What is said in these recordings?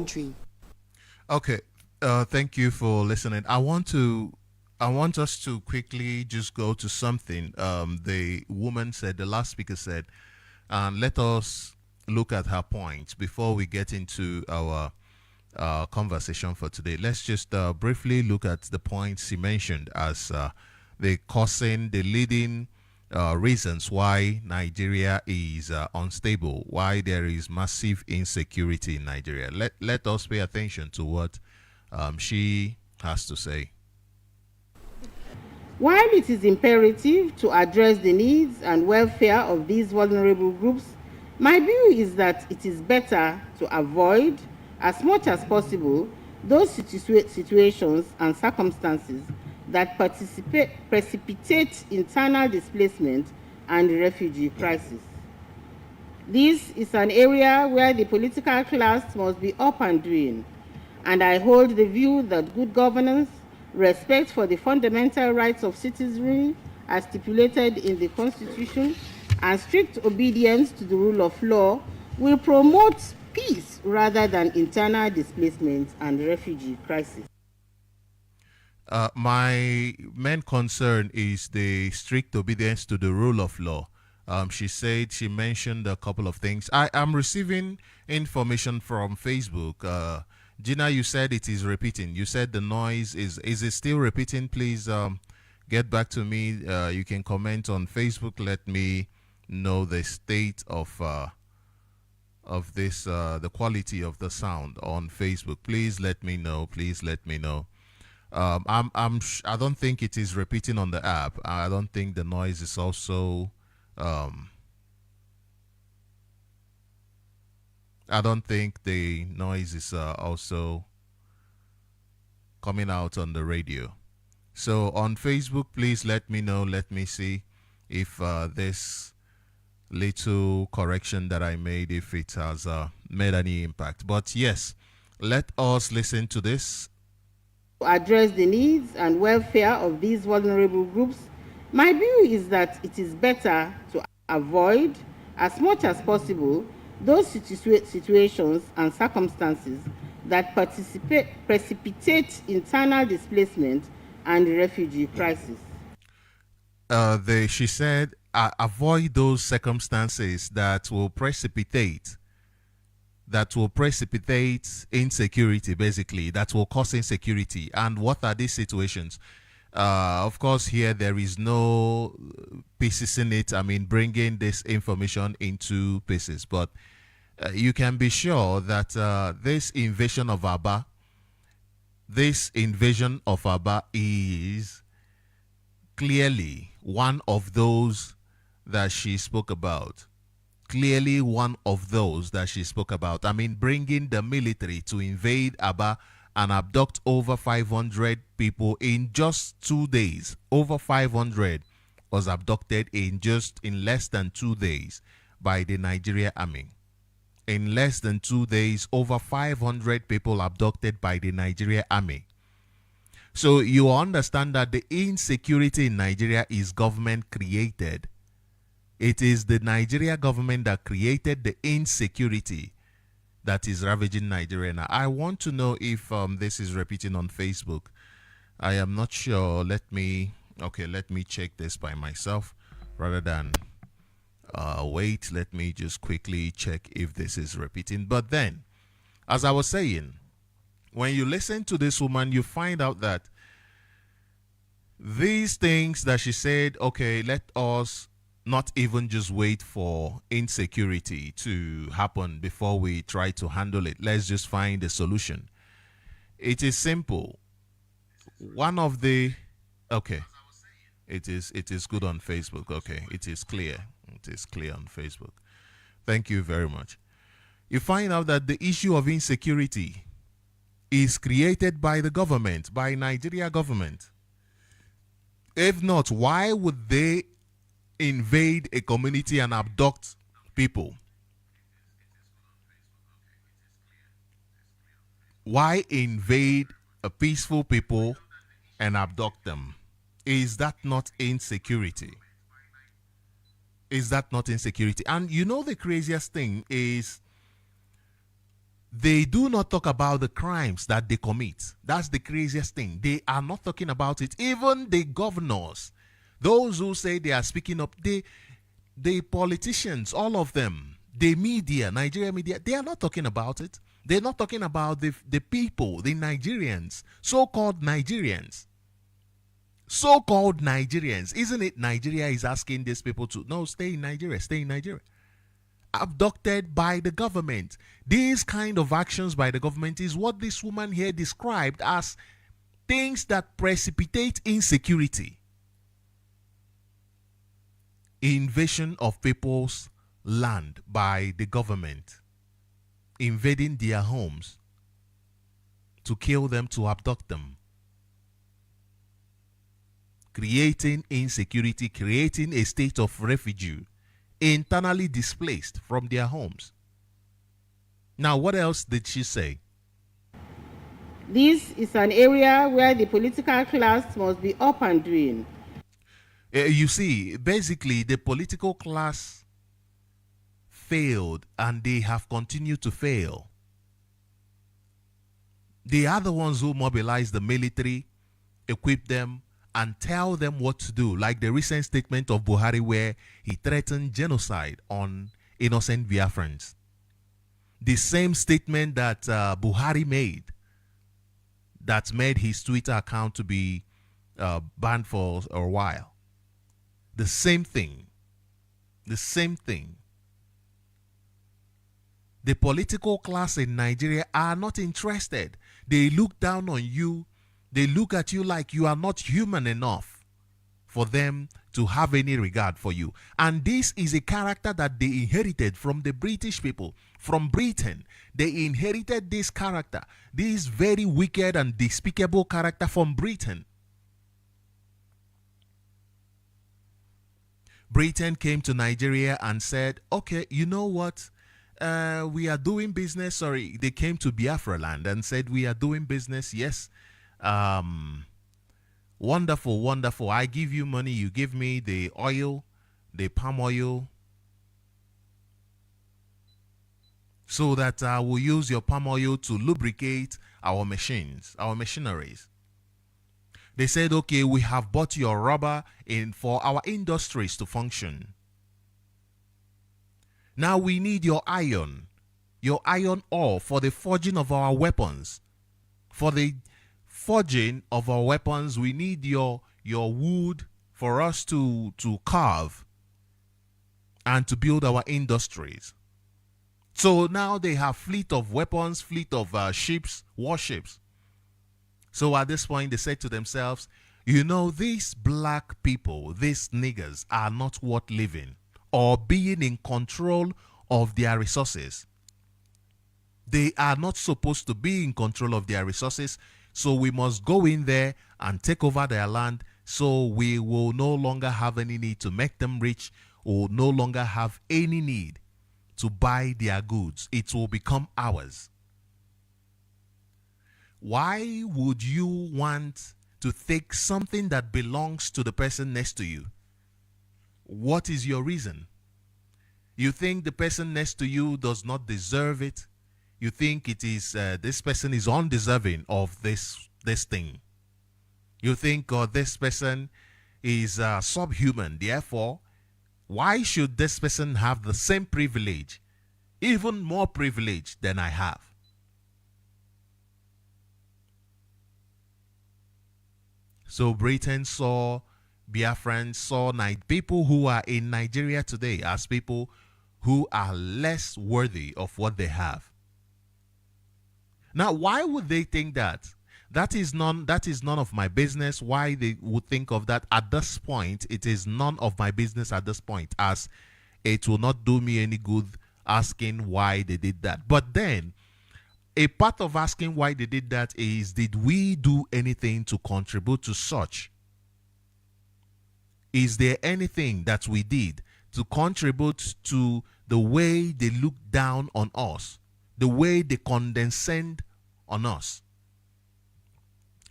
country. Okay. Thank you for listening. I want us to quickly just go to something the woman said, the last speaker said, and let us look at her points before we get into our conversation for today. Let's just briefly look at the points she mentioned as the leading reasons why Nigeria is unstable, why there is massive insecurity in Nigeria. Let us pay attention to what she has to say. While it is imperative to address the needs and welfare of these vulnerable groups, my view is that it is better to avoid, as much as possible, those situations and circumstances that precipitate internal displacement and refugee crisis. This is an area where the political class must be up and doing, and I hold the view that good governance, respect for the fundamental rights of citizenry as stipulated in the Constitution, and strict obedience to the rule of law will promote peace rather than internal displacement and refugee crisis. My main concern is the strict obedience to the rule of law. She mentioned a couple of things. I am receiving information from Facebook. Gina, you said it is repeating. You said the noise is it still repeating? Please get back to me. You can comment on Facebook. Let me know the state of this, the quality of the sound on Facebook. Please let me know. Please let me know. I don't think it is repeating on the app. I don't think the noise is also. I don't think the noise is also coming out on the radio. So on Facebook, please let me know. Let me see if this little correction that I made, if it has made any impact. But yes, let us listen to this. To address the needs and welfare of these vulnerable groups, my view is that it is better to avoid, as much as possible, those situations and circumstances that precipitate internal displacement and refugee crisis. She said, avoid those circumstances that will precipitate insecurity, basically, that will cause insecurity. And what are these situations? Of course, here there is no pieces in it. I mean, bringing this information into pieces, but you can be sure that this invasion of Aba is clearly one of those that she spoke about. Clearly one of those that she spoke about. I mean, bringing the military to invade Aba and abduct over 500 people in just 2 days. Over 500 was abducted in less than 2 days by the Nigeria army. In less than 2 days, over 500 people abducted by the Nigeria army. So you understand that the insecurity in Nigeria is government created. It is the Nigeria government that created the insecurity that is ravaging Nigeria now. I want to know if this is repeating on Facebook. I am not sure. Let me check this by myself rather than wait. Let me just quickly check if this is repeating. But then, as I was saying, when you listen to this woman, you find out that these things that she said, okay, let us not even just wait for insecurity to happen before we try to handle it. Let's just find a solution. It is simple. One of the it is good on Facebook. Okay, it is clear. It is clear on Facebook. Thank you very much. You find out that the issue of insecurity is created by the government, by Nigeria government. If not, why would they invade a community and abduct people? Why invade a peaceful people and abduct them? Is that not insecurity? Is that not insecurity? And you know the craziest thing is They do not talk about the crimes that they commit. That's the craziest thing. They are not talking about it. Even the governors, those who say they are speaking up, the politicians, all of them, the media, Nigeria media, they are not talking about it. They're not talking about the people, the Nigerians, so-called Nigerians. So-called Nigerians. Isn't it Nigeria is asking these people to, no, stay in Nigeria, stay in Nigeria. Abducted by the government. These kind of actions by the government is what this woman here described as things that precipitate insecurity. Invasion of people's land by the government, invading their homes to kill them, to abduct them, creating insecurity, creating a state of refugee, internally displaced from their homes. Now, what else did she say? This is an area where the political class must be up and doing. You see, basically, the political class failed and they have continued to fail. They are the ones who mobilize the military, equip them, and tell them what to do, like the recent statement of Buhari where he threatened genocide on innocent Biafrans. The same statement that Buhari made that made his Twitter account to be banned for a while. The same thing. The same thing. The political class in Nigeria are not interested. They look down on you. They look at you like you are not human enough for them to have any regard for you. And this is a character that they inherited from the British people, from Britain. They inherited this character, this very wicked and despicable character from Britain. Britain came to Nigeria and said, okay, you know what? We are doing business. Sorry, they came to Biafra land and said, we are doing business. Yes. Wonderful, wonderful. I give you money. You give me the oil, the palm oil, so that we'll use your palm oil to lubricate our machines, our machineries. They said, okay, we have bought your rubber for our industries to function. Now we need your iron ore for the forging of our weapons. For the forging of our weapons, we need your wood for us to carve and to build our industries. So now they have fleet of weapons, fleet of ships, warships. So at this point, they said to themselves, you know, these black people, these niggers, are not worth living or being in control of their resources. They are not supposed to be in control of their resources. So we must go in there and take over their land, so we will no longer have any need to make them rich, or no longer have any need to buy their goods. It will become ours. Why would you want to take something that belongs to the person next to you? What is your reason? You think the person next to you does not deserve it? You think it is this person is undeserving of this thing? You think this person is subhuman? Therefore, why should this person have the same privilege, even more privilege than I have? So Britain saw Biafrans, saw people who are in Nigeria today as people who are less worthy of what they have. Now, why would they think that? That is none of my business. Why they would think of that at this point, it is none of my business at this point, as it will not do me any good asking why they did that. But then, a part of asking why they did that is, did we do anything to contribute to such? Is there anything that we did to contribute to the way they look down on us, the way they condescend on us?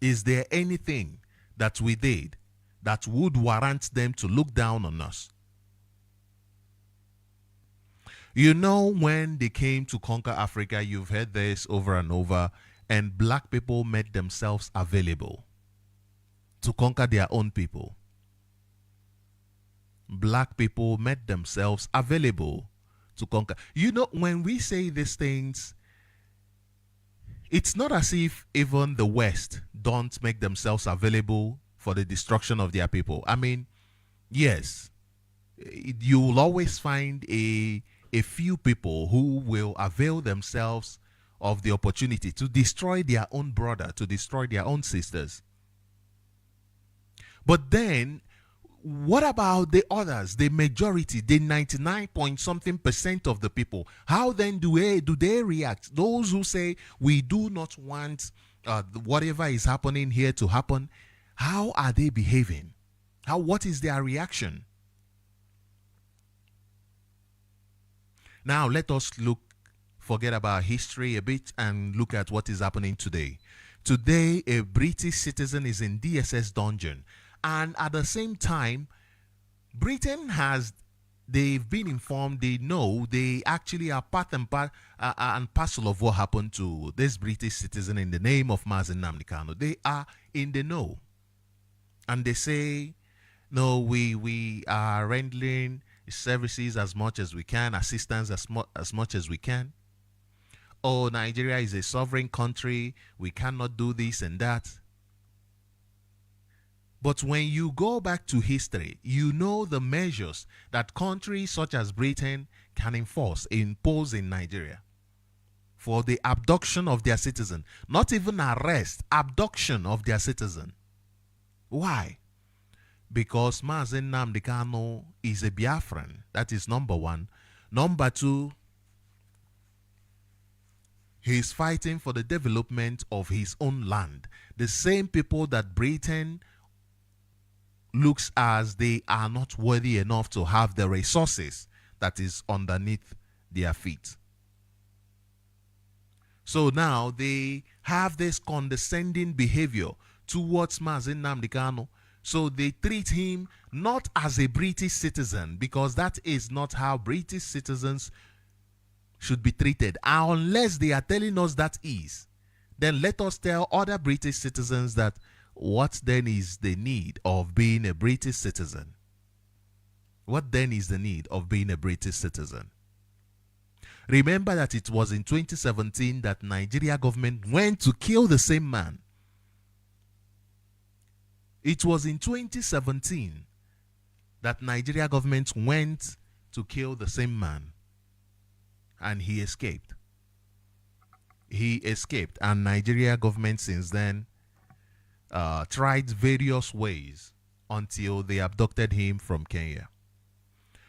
Is there anything that we did that would warrant them to look down on us? You know, when they came to conquer Africa, you've heard this over and over, and black people made themselves available to conquer their own people. Black people made themselves available to conquer. You know, when we say these things, it's not as if even the West don't make themselves available for the destruction of their people. I mean, yes, you will always find a few people who will avail themselves of the opportunity to destroy their own brother, to destroy their own sisters. But then, what about the others, the majority, the 99 point something percent of the people? How then do they react? Those who say we do not want whatever is happening here to happen, how are they behaving? What is their reaction? Now let us forget about history a bit and look at what is happening today. Today, a British citizen is in DSS dungeon, and at the same time, Britain they've been informed, they know, they actually are part and parcel of what happened to this British citizen in the name of Mazi Kanu. They are in the know. And they say, no, we are rendering services as much as we can, assistance as much as we can. Oh, Nigeria is a sovereign country, we cannot do this and that. But when you go back to history, you know the measures that countries such as Britain can impose in Nigeria for the abduction of their citizen. Not even arrest, abduction of their citizen. Why? Because Mazi Nnamdi Kanu is a Biafran. That is number one. Number two, he is fighting for the development of his own land. The same people that Britain looks as they are not worthy enough to have the resources that is underneath their feet. So now they have this condescending behavior towards Mazi Nnamdi Kanu. So they treat him not as a British citizen, because that is not how British citizens should be treated. Unless they are telling us that is, then let us tell other British citizens that what then is the need of being a British citizen? What then is the need of being a British citizen? Remember that it was in 2017 that Nigeria government went to kill the same man. It was in 2017 that Nigeria government went to kill the same man, and he escaped. He escaped, and Nigeria government since then tried various ways until they abducted him from Kenya.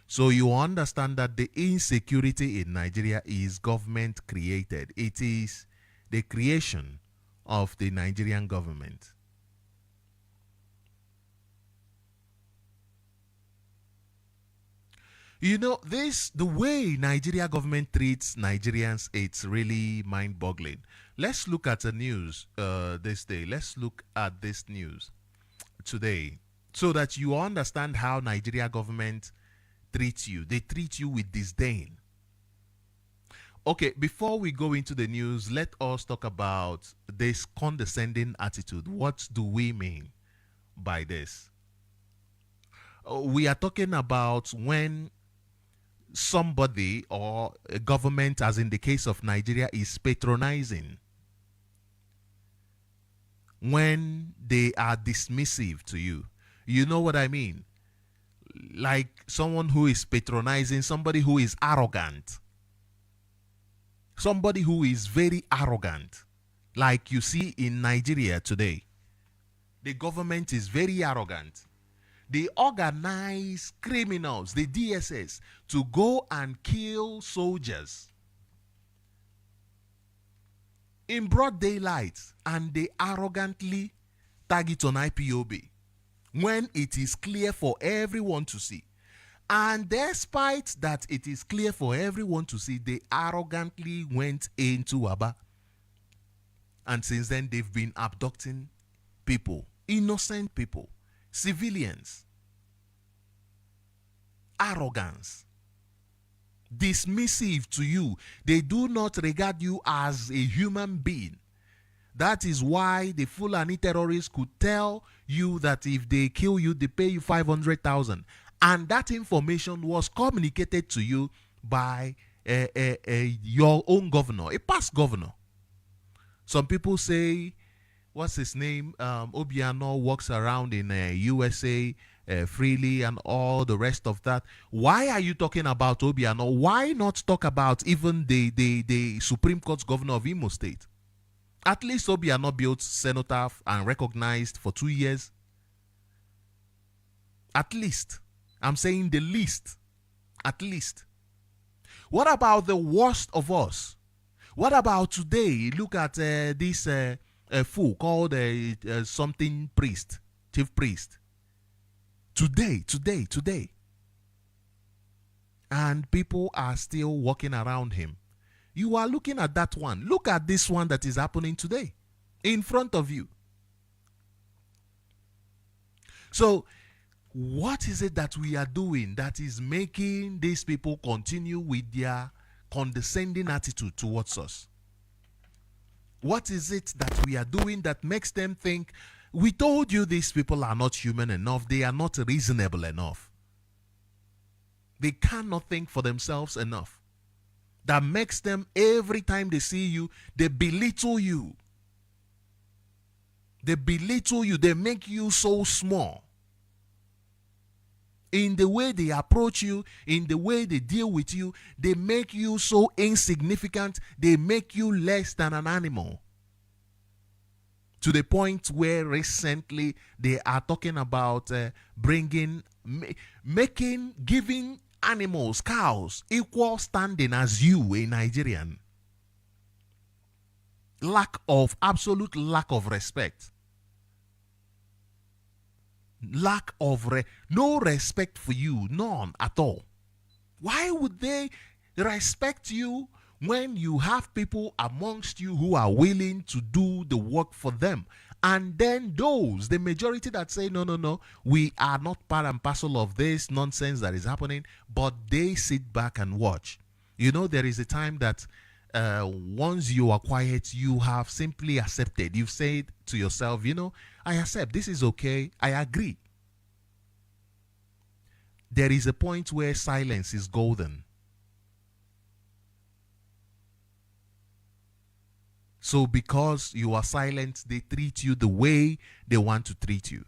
So you understand that the insecurity in Nigeria is government created. It is the creation of the Nigerian government. You know, the way Nigeria government treats Nigerians, it's really mind-boggling. Let's look at the news this day. Let's look at this news today so that you understand how Nigeria government treats you. They treat you with disdain. Okay, before we go into the news, let us talk about this condescending attitude. What do we mean by this? We are talking about when somebody or a government, as in the case of Nigeria, is patronizing, when they are dismissive to you. You know what I mean? Like someone who is patronizing, somebody who is arrogant, somebody who is very arrogant, like you see in Nigeria today. The government is very arrogant. They organize criminals, the DSS, to go and kill soldiers in broad daylight, and they arrogantly tag it on IPOB when it is clear for everyone to see. And despite that it is clear for everyone to see, they arrogantly went into Aba. And since then, they've been abducting people, innocent people, civilians. Arrogance. dismissive to you. They do not regard you as a human being. That is why the Fulani terrorists could tell you that if they kill you, they pay you 500,000. And that information was communicated to you by your own governor, a past governor. Some people say, what's his name? Obiano walks around in USA freely and all the rest of that. Why are you talking about Obiano? Why not talk about even the Supreme Court's governor of Imo State? At least Obiano built cenotaph and recognized for 2 years. At least. I'm saying the least. At least. What about the worst of us? What about today? Look at this fool called something priest, chief priest. Today. And people are still walking around him. You are looking at that one. Look at this one that is happening today in front of you. So, what is it that we are doing that is making these people continue with their condescending attitude towards us? What is it that we are doing that makes them think, we told you these people are not human enough, they are not reasonable enough, they cannot think for themselves enough? That makes them, every time they see you, they belittle you. They belittle you. They make you so small. In the way they approach you, in the way they deal with you, they make you so insignificant. They make you less than an animal. To the point where recently they are talking about giving animals, cows, equal standing as you, a Nigerian. Absolute lack of respect. No respect for you, none at all. Why would they respect you when you have people amongst you who are willing to do the work for them? And then the majority that say, no, we are not part and parcel of this nonsense that is happening, but they sit back and watch. You know, there is a time that once you are quiet, you have simply accepted. You've said to yourself, I accept, this is okay, I agree. There is a point where silence is golden. So because you are silent, they treat you the way they want to treat you.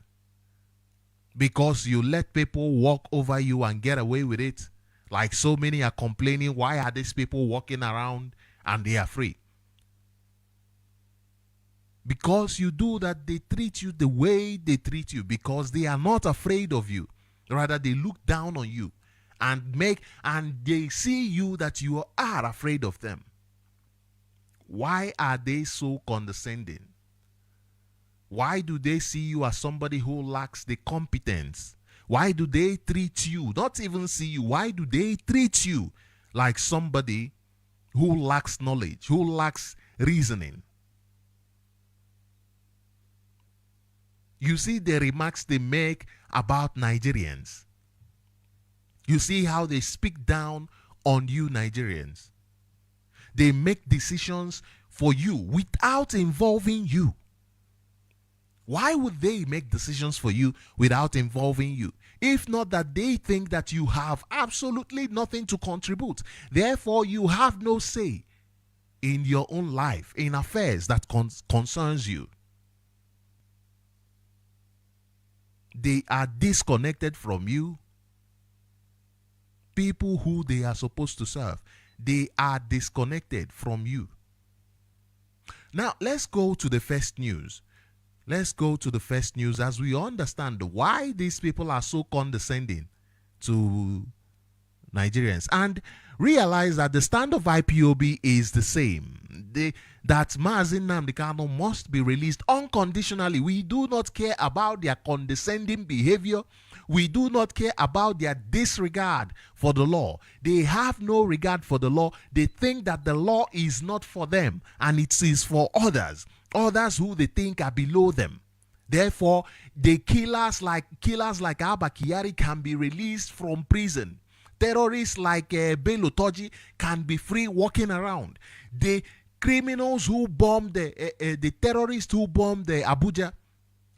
Because you let people walk over you and get away with it. Like so many are complaining, why are these people walking around and they are free? Because you do that, they treat you the way they treat you. Because they are not afraid of you. Rather, they look down on you and they see you that you are afraid of them. Why are they so condescending? Why do they see you as somebody who lacks the competence? Why do they treat you, not even see you, why do they treat you like somebody who lacks knowledge, who lacks reasoning? You see the remarks they make about Nigerians. You see how they speak down on you Nigerians. They make decisions for you without involving you. Why would they make decisions for you without involving you? If not that they think that you have absolutely nothing to contribute. Therefore, you have no say in your own life, in affairs that concerns you. They are disconnected from you. People who they are supposed to serve, they are disconnected from you. Now, let's go to the first news. Let's go to the first news as we understand why these people are so condescending to Nigerians and realize that the stand of IPOB is the same. That Mazi Nnamdi must be released unconditionally. We do not care about their condescending behavior. We do not care about their disregard for the law. They have no regard for the law. They think that the law is not for them and it is for others who they think are below them. Therefore, the killers like Abba Kyari can be released from prison. terrorists like Bello Toji can be free walking around. The criminals who bombed the terrorists who bombed Abuja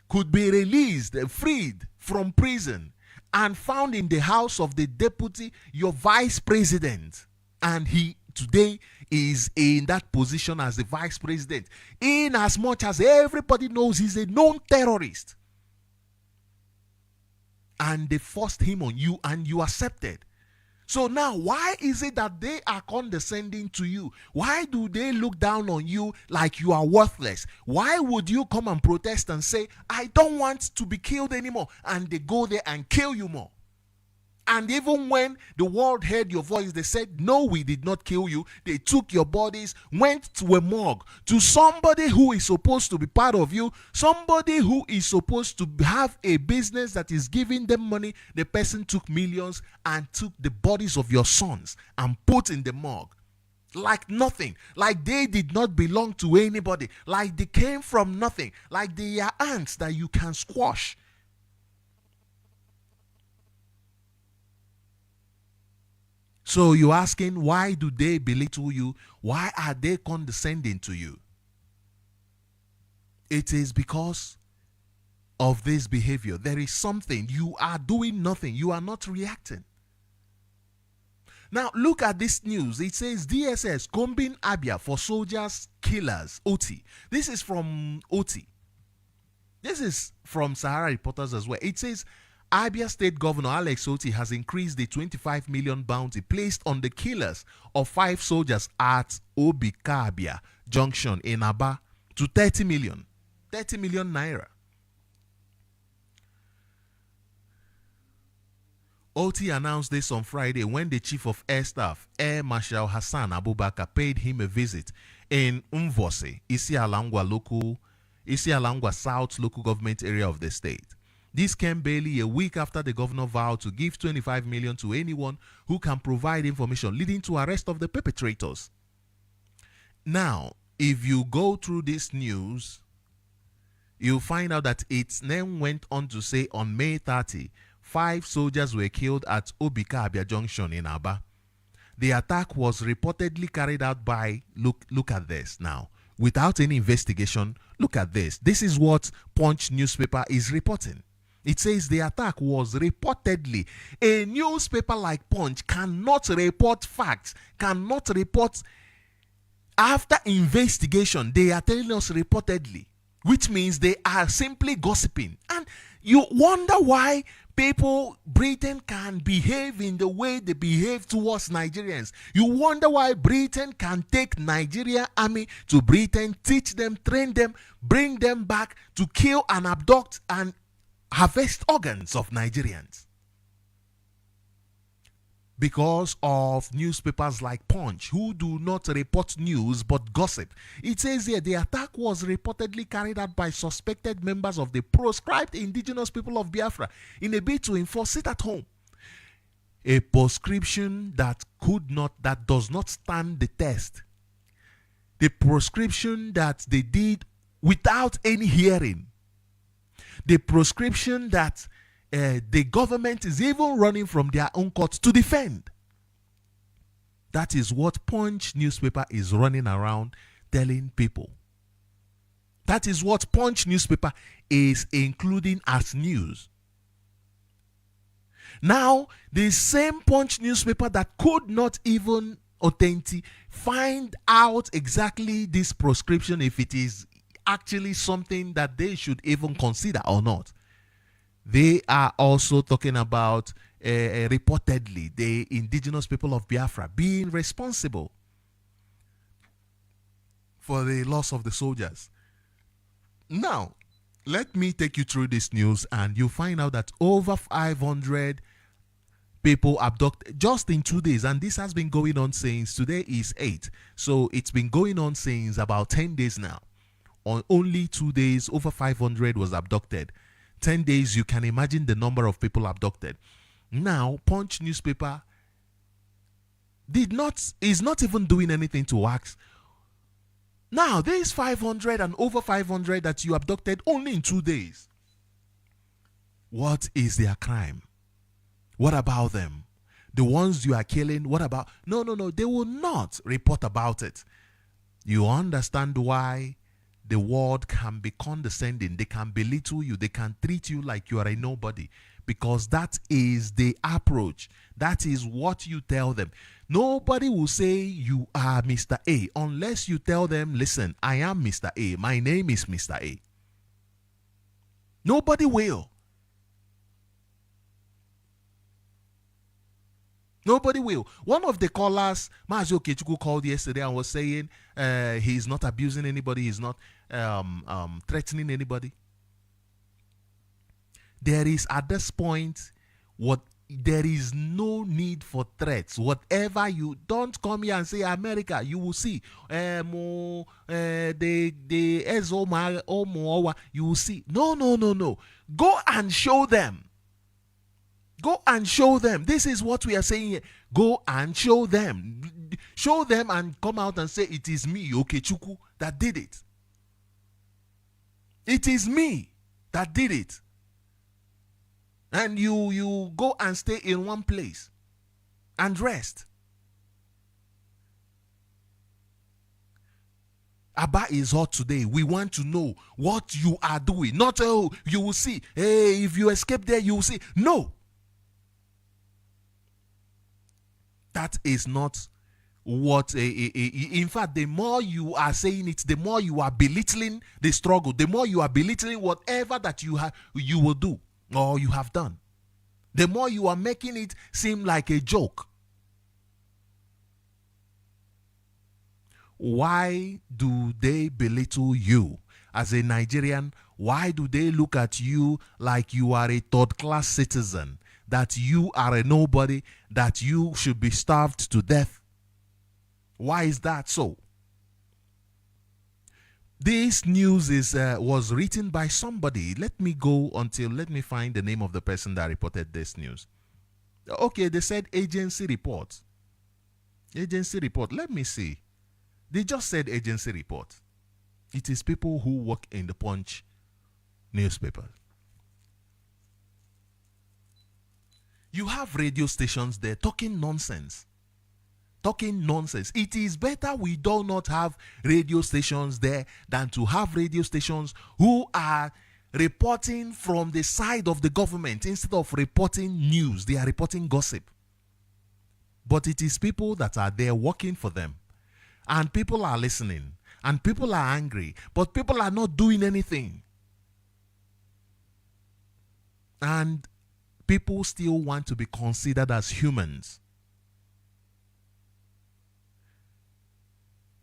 could be released, freed from prison, and found in the house of the deputy, your vice president. And he today is in that position as the vice president, in as much as everybody knows he's a known terrorist. And they forced him on you and you accepted. So now, why is it that they are condescending to you? Why do they look down on you like you are worthless? Why would you come and protest and say, I don't want to be killed anymore? And they go there and kill you more. And even when the world heard your voice, they said, no, we did not kill you. They took your bodies, went to a morgue, to somebody who is supposed to be part of you, somebody who is supposed to have a business that is giving them money. The person took millions and took the bodies of your sons and put in the morgue. Like nothing, like they did not belong to anybody, like they came from nothing, like they are ants that you can squash. So you're asking, why do they belittle you? Why are they condescending to you? It is because of this behavior. There is something. You are doing nothing. You are not reacting. Now look at this news. It says DSS combing Abia for soldiers killers. OT. This is from OT. This is from Sahara Reporters as well. It says Abia State Governor Alex Oti has increased the 25 million bounty placed on the killers of 5 soldiers at Obikabia Junction in Aba to 30 million. 30 million naira. Oti announced this on Friday when the Chief of Air Staff, Air Marshal Hassan Abubakar, paid him a visit in Mvose, Isialangwa South local government area of the state. This came barely a week after the governor vowed to give 25 million to anyone who can provide information, leading to arrest of the perpetrators. Now, if you go through this news, you'll find out that its name went on to say on May 30, 5 soldiers were killed at Obikabia Junction in Aba. The attack was reportedly carried out by, look at this now, without any investigation. Look at this. This is what Punch newspaper is reporting. It says the attack was reportedly. A newspaper like Punch cannot report facts, cannot report after investigation. They are telling us reportedly, which means they are simply gossiping. And you wonder why people, Britain, can behave in the way they behave towards Nigerians. You wonder why Britain can take Nigeria army to Britain, teach them, train them, bring them back to kill and abduct and harvest organs of Nigerians. Because of newspapers like Punch, who do not report news but gossip. It says here the attack was reportedly carried out by suspected members of the proscribed indigenous people of Biafra in a bid to enforce sit at home. A proscription that does not stand the test. The proscription that they did without any hearing. The proscription that the government is even running from their own courts to defend. That is what Punch newspaper is running around telling people. That is what Punch newspaper is including as news. Now, the same Punch newspaper that could not even find out exactly this proscription, if it is actually something that they should even consider or not. They are also talking about reportedly the indigenous people of Biafra being responsible for the loss of the soldiers. Now, let me take you through this news and you'll find out that over 500 people abducted just in 2 days, and this has been going on since today is 8. So it's been going on since about 10 days now. On only 2 days, over 500 was abducted. 10 days, you can imagine the number of people abducted. Now, Punch newspaper is not even doing anything to ask. Now, there's 500 and over 500 that you abducted only in 2 days. What is their crime? What about them? The ones you are killing, what about? No, no, no. They will not report about it. You understand why the world can be condescending. They can belittle you. They can treat you like you are a nobody. Because that is the approach. That is what you tell them. Nobody will say you are Mr. A unless you tell them, listen, I am Mr. A. My name is Mr. A. Nobody will. Nobody will. One of the callers, Mazi Sochima, called yesterday and was saying he's not abusing anybody, he's not threatening anybody. There is at this point there is no need for threats. Whatever you don't come here and say America, you will see. You will see. No. Go and show them. Go and show them. This is what we are saying here. Go and show them. Show them and come out and say, it is me, Okechukwu, that did it. It is me that did it. And you go and stay in one place and rest. Abba is hot today. We want to know what you are doing. Not, oh, you will see. Hey, if you escape there, you will see. No. That is not what in fact, the more you are saying it, the more you are belittling the struggle, the more you are belittling whatever that you will do or you have done, the more you are making it seem like a joke. Why do they belittle you as a Nigerian? Why do they look at you like you are a third-class citizen, that you are a nobody, that you should be starved to death? Why is that so? This news was written by somebody. Let me find the name of the person that reported this news. Okay, they said agency report. Agency report. Let me see. They just said agency report. It is people who work in the Punch newspaper. You have radio stations there talking nonsense. It is better we do not have radio stations there than to have radio stations who are reporting from the side of the government. Instead of reporting news, they are reporting gossip. But it is people that are there working for them. And people are listening. And people are angry. But people are not doing anything. And people still want to be considered as humans.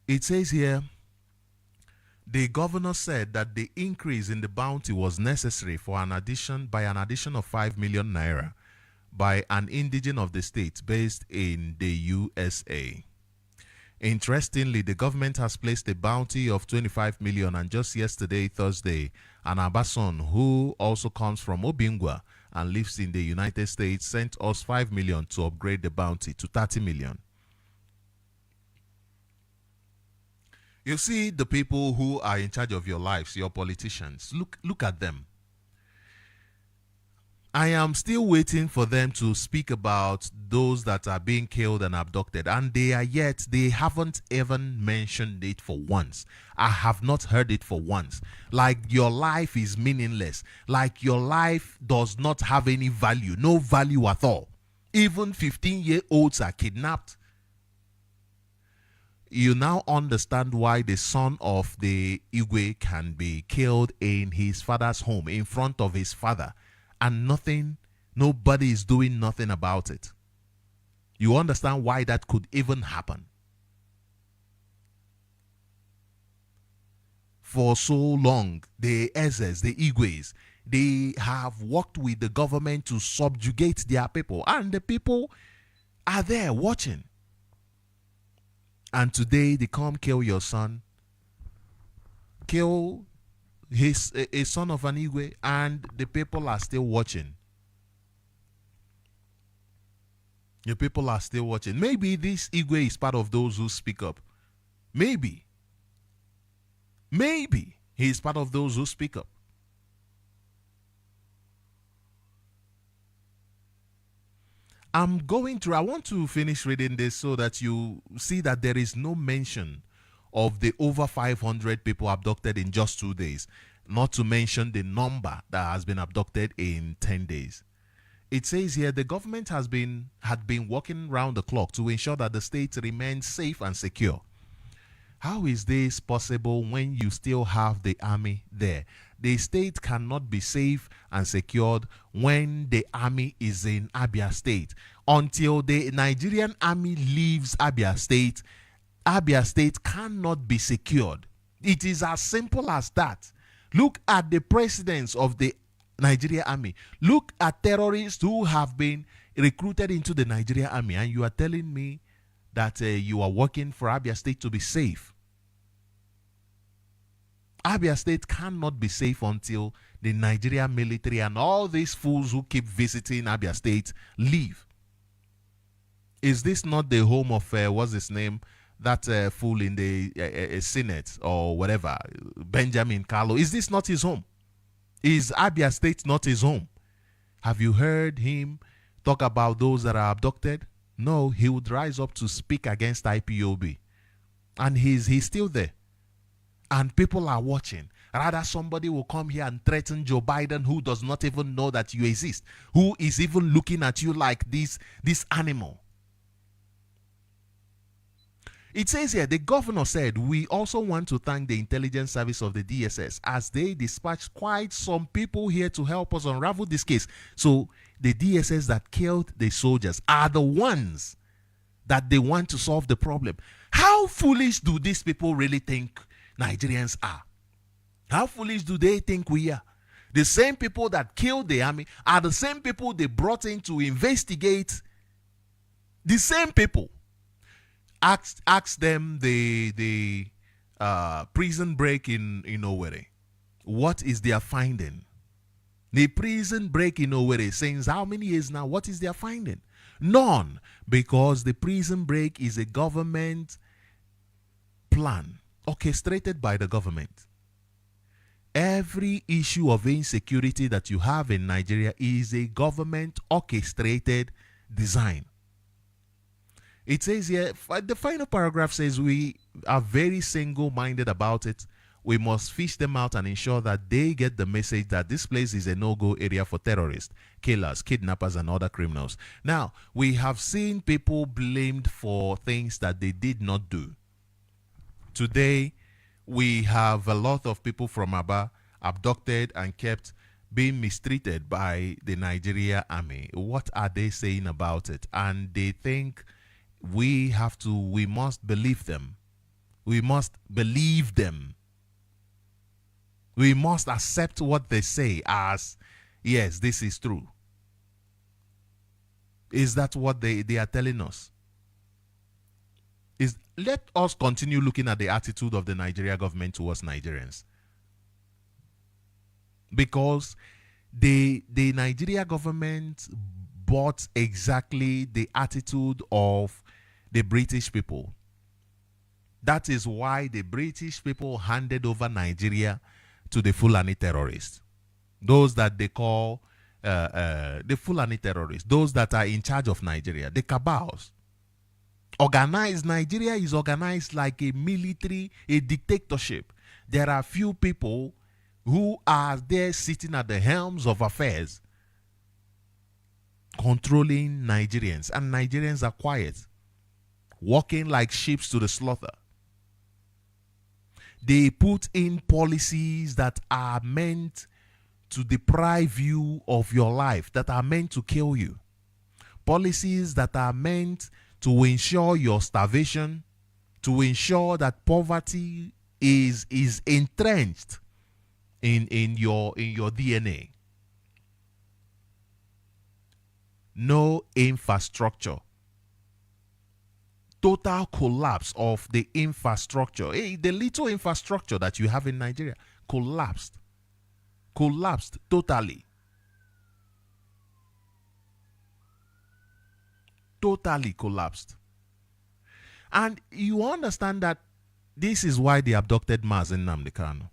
It says here, the governor said that the increase in the bounty was necessary for an addition of 5 million naira by an indigene of the state based in the USA. Interestingly, the government has placed a bounty of 25 million, and just yesterday, Thursday, an Abason who also comes from Obingwa and lives in the United States sent us 5 million to upgrade the bounty to 30 million. You see the people who are in charge of your lives, your politicians. Look at them. I am still waiting for them to speak about those that are being killed and abducted, and they haven't even mentioned it for once. I have not heard it for once. Like your life is meaningless. Like your life does not have any value. No value at all. Even 15-year-olds are kidnapped. You now understand why the son of the Igwe can be killed in his father's home, in front of his father, and nobody is doing nothing about it. You understand why that could even happen. For so long, the Ezes, the Igwes, they have worked with the government to subjugate their people, and the people are there watching. And today they come kill your son, kill a son of an Igwe, and the people are still watching. The people are still watching. Maybe this Igwe is part of those who speak up. Maybe he is part of those who speak up. I'm going through, I want to finish reading this so that you see that there is no mention of the over 500 people abducted in just 2 days, not to mention the number that has been abducted in 10 days. It says here the government had been working round the clock to ensure that the state remains safe and secure. How is this possible when you still have the army there? The state cannot be safe and secured when the army is in Abia State. Until the Nigerian army leaves Abia State cannot be secured. It is as simple as that. Look at the presidents of the Nigeria army. Look at terrorists who have been recruited into the Nigeria army, and you are telling me that you are working for Abia State to be safe. Abia State cannot be safe until the Nigerian military and all these fools who keep visiting Abia State leave. Is this not the home of, what's his name, that fool in the Senate or whatever, Benjamin Carlo? Is this not his home? Is Abia State not his home? Have you heard him talk about those that are abducted? No, he would rise up to speak against IPOB. And he's still there. And people are watching. Rather, somebody will come here and threaten Joe Biden, who does not even know that you exist, who is even looking at you like this animal. It says here, the governor said, we also want to thank the intelligence service of the DSS as they dispatched quite some people here to help us unravel this case. So the DSS that killed the soldiers are the ones that they want to solve the problem. How foolish do these people really think Nigerians are? How foolish do they think we are? The same people that killed the army are the same people they brought in to investigate. The same people. Ask them the prison break in Owerri. What is their finding? The prison break in Owerri since how many years now? What is their finding? None, because the prison break is a government plan orchestrated by the government. Every issue of insecurity that you have in Nigeria is a government orchestrated design. It says here, the final paragraph says, we are very single-minded about it. We must fish them out and ensure that they get the message that this place is a no-go area for terrorists, killers, kidnappers, and other criminals. Now, we have seen people blamed for things that they did not do. Today, we have a lot of people from Aba abducted and kept being mistreated by the Nigeria army. What are they saying about it? And they think we must believe them. We must believe them. We must accept what they say as, yes, this is true. Is that what they are telling us? Let us continue looking at the attitude of the Nigeria government towards Nigerians. Because the Nigeria government bought exactly the attitude of the British people. That is why the British people handed over Nigeria to the Fulani terrorists. Those that they call the Fulani terrorists. Those that are in charge of Nigeria. The cabals. Organized. Nigeria is organized like a military, a dictatorship. There are few people who are there sitting at the helms of affairs, controlling Nigerians. And Nigerians are quiet, walking like sheep to the slaughter. They put in policies that are meant to deprive you of your life, that are meant to kill you. Policies that are meant to ensure your starvation, to ensure that poverty is entrenched in your DNA. No infrastructure. Total collapse of the infrastructure. The little infrastructure that you have in Nigeria collapsed. Collapsed totally. Totally collapsed. And you understand that this is why they abducted Mazi Nnamdi,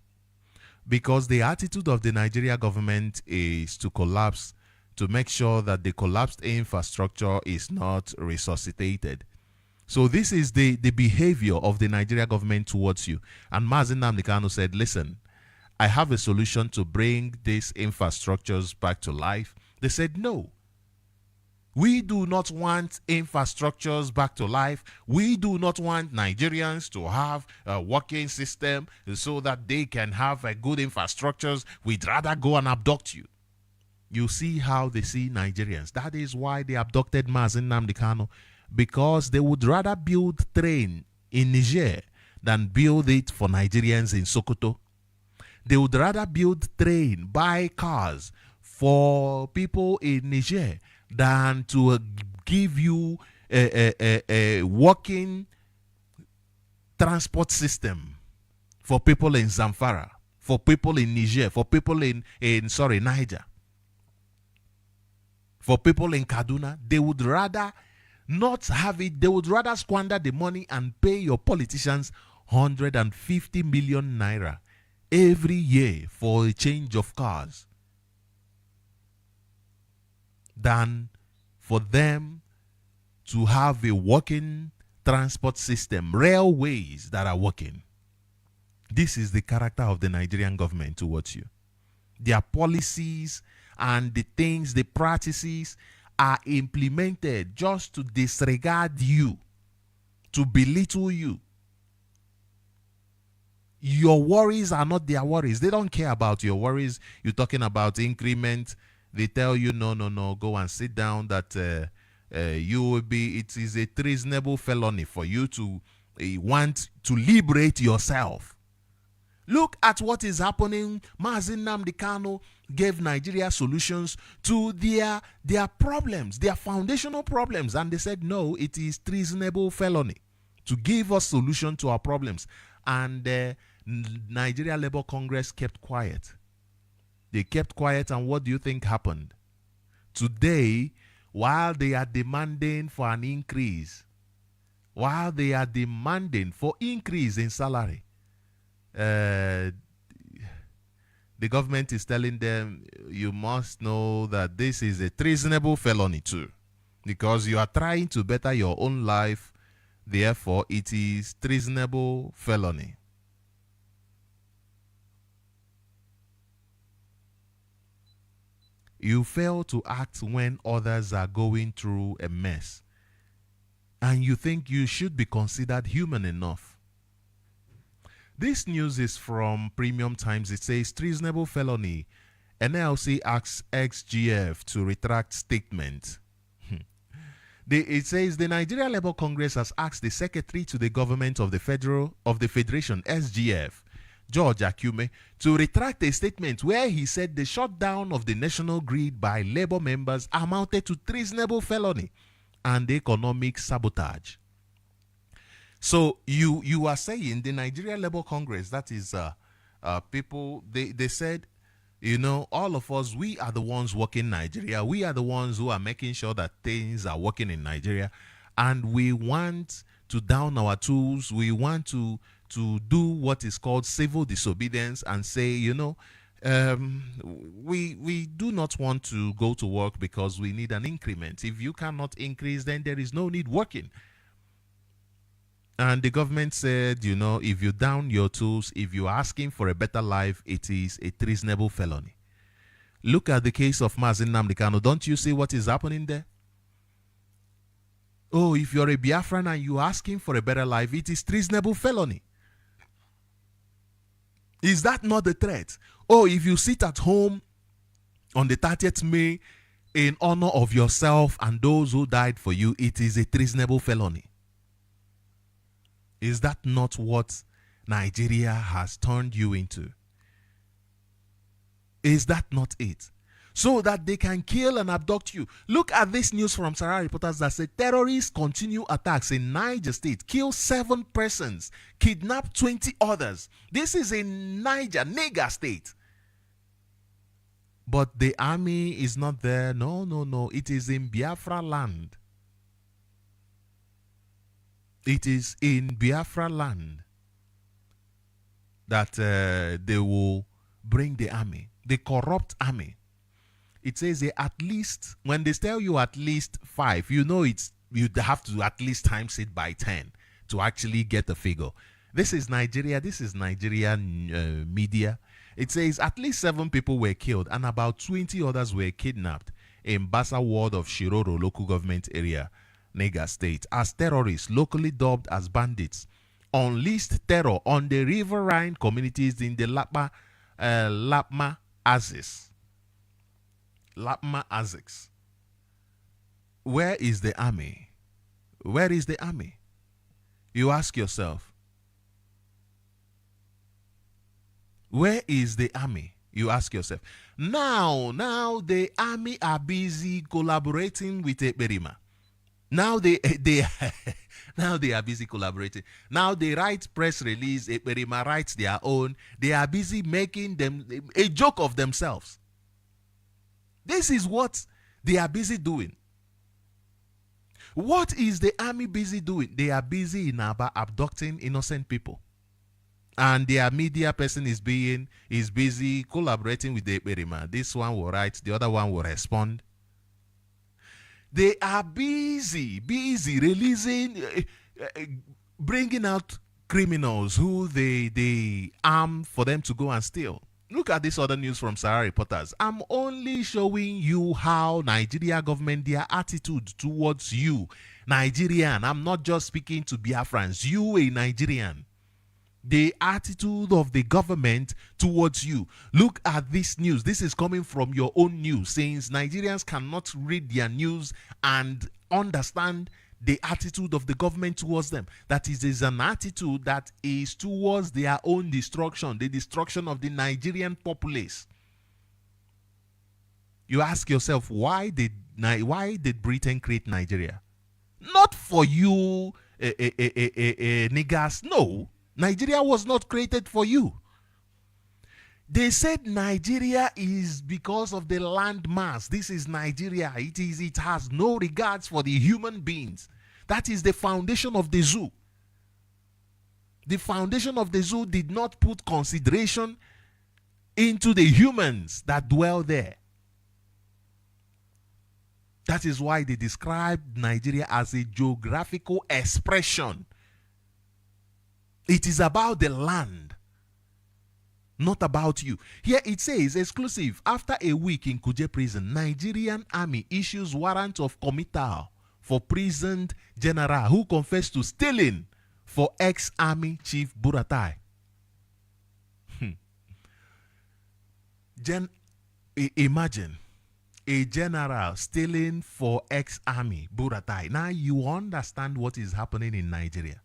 because the attitude of the Nigeria government is to collapse to make sure that the collapsed infrastructure is not resuscitated. So this is the behavior of the Nigeria government towards you. And Mazi Nnamdi said, listen, I have a solution to bring these infrastructures back to life. They said, no. We do not want infrastructures back to life. We do not want Nigerians to have a working system so that they can have a good infrastructures. We'd rather go and abduct you. You see how they see Nigerians. That is why they abducted Mazi Nnamdi Kanu, because they would rather build train in Niger than build it for Nigerians in Sokoto. They would rather build train, buy cars for people in Niger than to give you a working transport system for people in Zamfara, for people in Niger, for people in Niger, for people in Kaduna. They would rather not have it. They would rather squander the money and pay your politicians 150 million naira every year for a change of cars than for them to have a working transport system, railways that are working. This is the character of the Nigerian government towards you. Their policies and the things, the practices are implemented just to disregard you, to belittle you. Your worries are not their worries. They don't care about your worries. You're talking about increment. They tell you, no, go and sit down, that you will be, it is a treasonable felony for you to want to liberate yourself. Look at what is happening. Mazi Nnamdi Kanu gave Nigeria solutions to their problems, their foundational problems. And they said, no, it is treasonable felony to give us solution to our problems. And Nigeria Labour Congress kept quiet. They kept quiet, and what do you think happened? Today, while they are demanding for an increase, while they are demanding for increase in salary, the government is telling them, you must know that this is a treasonable felony too, because you are trying to better your own life. Therefore, it is treasonable felony. You fail to act when others are going through a mess, and you think you should be considered human enough. This news is from Premium Times. It says, treasonable felony. NLC asks XGF to retract statement. It says the Nigeria Labour Congress has asked the secretary to the government of the Federation, SGF, George Akume, to retract a statement where he said the shutdown of the national grid by Labour members amounted to treasonable felony and economic sabotage. So you are saying the Nigeria Labour Congress, that is people, they said, you know, all of us, we are the ones working Nigeria. We are the ones who are making sure that things are working in Nigeria. And we want to down our tools. We want to do what is called civil disobedience and say, you know, we do not want to go to work because we need an increment. If you cannot increase, then there is no need working. And the government said, you know, if you down your tools, if you're asking for a better life, it is a treasonable felony. Look at the case of Mazi Nnamdi Kanu. Don't you see what is happening there? Oh, if you're a Biafran and you're asking for a better life, it is treasonable felony. Is that not the threat? Oh, if you sit at home on the 30th May in honor of yourself and those who died for you, it is a treasonable felony. Is that not what Nigeria has turned you into? Is that not it? So that they can kill and abduct you. Look at this news from Sarah reporters that say terrorists continue attacks in Niger State, kill 7 persons, kidnap 20 others. This is in Niger State. But the army is not there. No. It is in Biafra land. It is in Biafra land that they will bring the army, the corrupt army. It says here at least, when they tell you at least 5, you know you have to at least times it by 10 to actually get the figure. This is Nigeria. This is Nigerian media. It says at least 7 people were killed and about 20 others were kidnapped in Basa ward of Shiroro local government area, Niger State, as terrorists locally dubbed as bandits unleashed terror on the riverine communities in the Lapma Axis. Lapma Axis. Where is the army? Where is the army? You ask yourself. Where is the army? You ask yourself. Now the army are busy collaborating with Ekperima. Now they now they are busy collaborating. Now they write press release. Ekperima writes their own. They are busy making them a joke of themselves. This is what they are busy doing. What is the army busy doing? They are busy in Aba abducting innocent people. And their media person is busy collaborating with the Ekperima. This one will write, the other one will respond. They are busy releasing, bringing out criminals who they arm for them to go and steal. Look at this other news from Sahara Reporters. I'm only showing you how Nigeria government, their attitude towards you, Nigerian. I'm not just speaking to Biafrans. You, a Nigerian. The attitude of the government towards you. Look at this news. This is coming from your own news, since Nigerians cannot read their news and understand the attitude of the government towards them. That is an attitude that is towards their own destruction, the destruction of the Nigerian populace. You ask yourself, why did Britain create Nigeria? Not for you, niggas. No. Nigeria was not created for you. They said Nigeria is because of the land mass. This is Nigeria. It has no regards for the human beings. That is the foundation of the zoo. The foundation of the zoo did not put consideration into the humans that dwell there. That is why they described Nigeria as a geographical expression. It is about the land, not about you. Here it says, exclusive, after a week in Kuje prison, Nigerian army issues warrant of committal for prisoned general who confessed to stealing for ex-army chief Buratai. Imagine a general stealing for ex-army Buratai. Now you understand what is happening in Nigeria.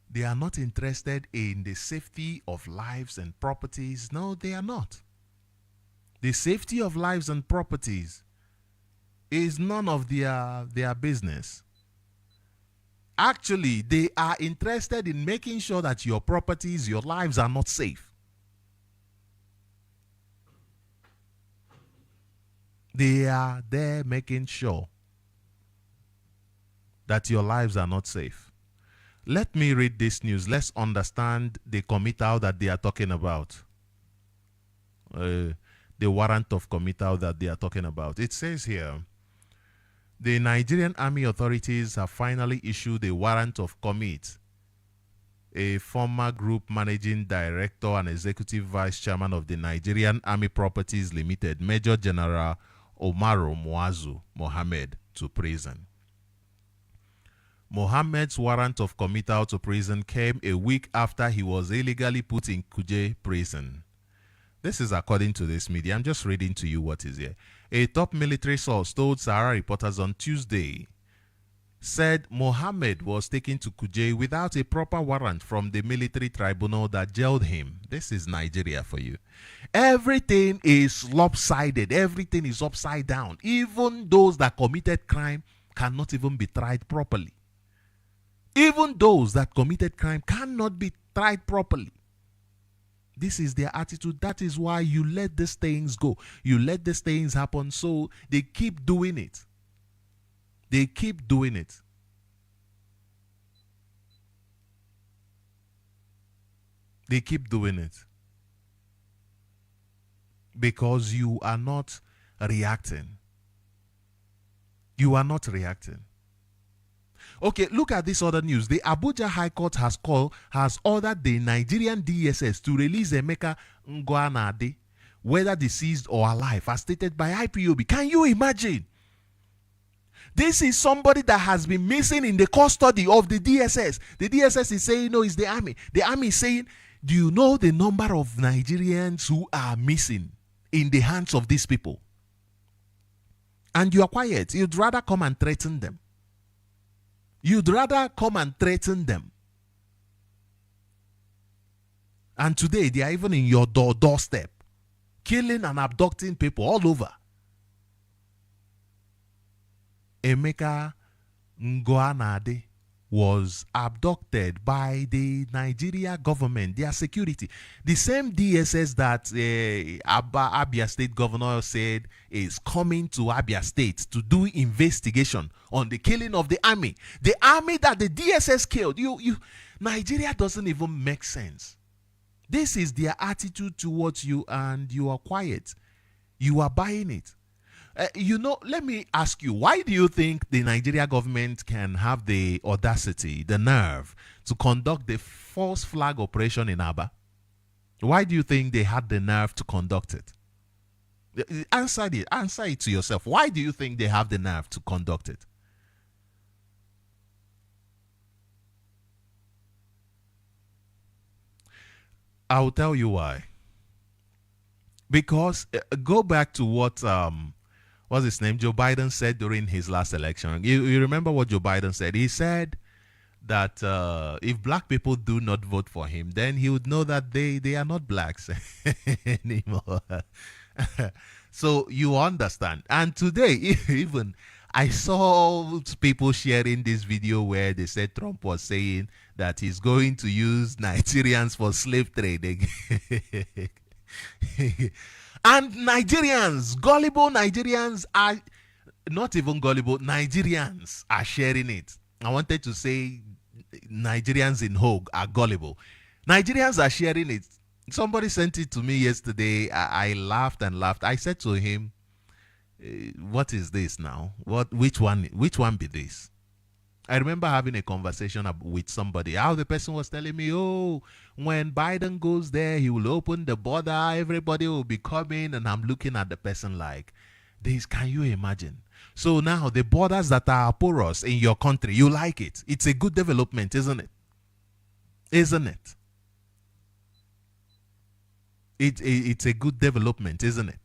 They are not interested in the safety of lives and properties. No, they are not. The safety of lives and properties is none of their business. Actually, they are interested in making sure that your properties, your lives are not safe. They are there making sure that your lives are not safe. Let me read this news. Let's understand the committal that they are talking about. The warrant of committal that they are talking about. It says here, the Nigerian Army authorities have finally issued a warrant of commit. A former group managing director and executive vice chairman of the Nigerian Army Properties Limited, Major General Omaru Muazu Mohammed, to prison. Mohammed's warrant of committal to prison came a week after he was illegally put in Kuje prison. This is according to this media. I'm just reading to you what is here. A top military source told Sahara Reporters on Tuesday, said Mohammed was taken to Kuje without a proper warrant from the military tribunal that jailed him. This is Nigeria for you. Everything is lopsided. Everything is upside down. Even those that committed crime cannot even be tried properly. Even those that committed crime cannot be tried properly. This is their attitude. That is why you let these things go. You let these things happen, so they keep doing it. They keep doing it. They keep doing it. because you are not reacting. You are not reacting. Okay, look at this other news. The Abuja High Court has ordered the Nigerian DSS to release Emeka Ngwanade, whether deceased or alive, as stated by IPOB. Can you imagine? This is somebody that has been missing in the custody of the DSS. The DSS is saying, no, it's the army. The army is saying, do you know the number of Nigerians who are missing in the hands of these people? And you are quiet. You'd rather come and threaten them. You'd rather come and threaten them. And today, they are even in your doorstep, killing and abducting people all over. Emeka Ngwanade was abducted by the Nigeria government, their security. The same DSS that Abia State Governor said is coming to Abia State to do investigation on the killing of the army. The army that the DSS killed. Nigeria doesn't even make sense. This is their attitude towards you, and you are quiet. You are buying it. Let me ask you, why do you think the Nigeria government can have the audacity, the nerve to conduct the false flag operation in Aba? Why do you think they had the nerve to conduct it? Answer it to yourself. Why do you think they have the nerve to conduct it? I'll tell you why. Because go back to what what's his name, Joe Biden said during his last election. You remember what Joe Biden said? He said that if black people do not vote for him, then he would know that they are not blacks anymore. So you understand. And today, even I saw people sharing this video where they said Trump was saying that he's going to use Nigerians for slave trade. And Nigerians, gullible Nigerians are not even gullible, Nigerians are sharing it. I wanted to say Nigerians in Hogue are gullible. Nigerians are sharing it. Somebody sent it to me yesterday. I laughed and laughed. I said to him, what is this now? Which one be this? I remember having a conversation with somebody. How the person was telling me, oh, when Biden goes there, he will open the border. Everybody will be coming. And I'm looking at the person like, this, can you imagine? So now the borders that are porous in your country, you like it. It's a good development, isn't it? Isn't it? It's a good development, isn't it?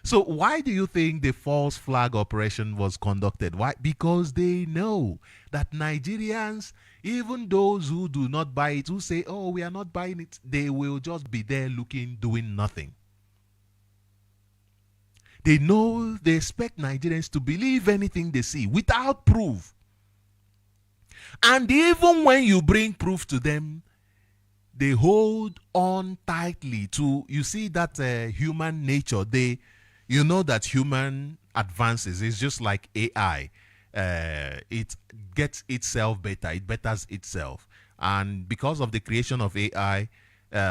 So why do you think the false flag operation was conducted? Why? Because they know that Nigerians, even those who do not buy it, who say, oh, we are not buying it, they will just be there looking, doing nothing. They know, they expect Nigerians to believe anything they see without proof. And even when you bring proof to them, they hold on tightly to, you see that human nature, you know that human advances is just like AI. It gets itself better. It betters itself. And because of the creation of AI,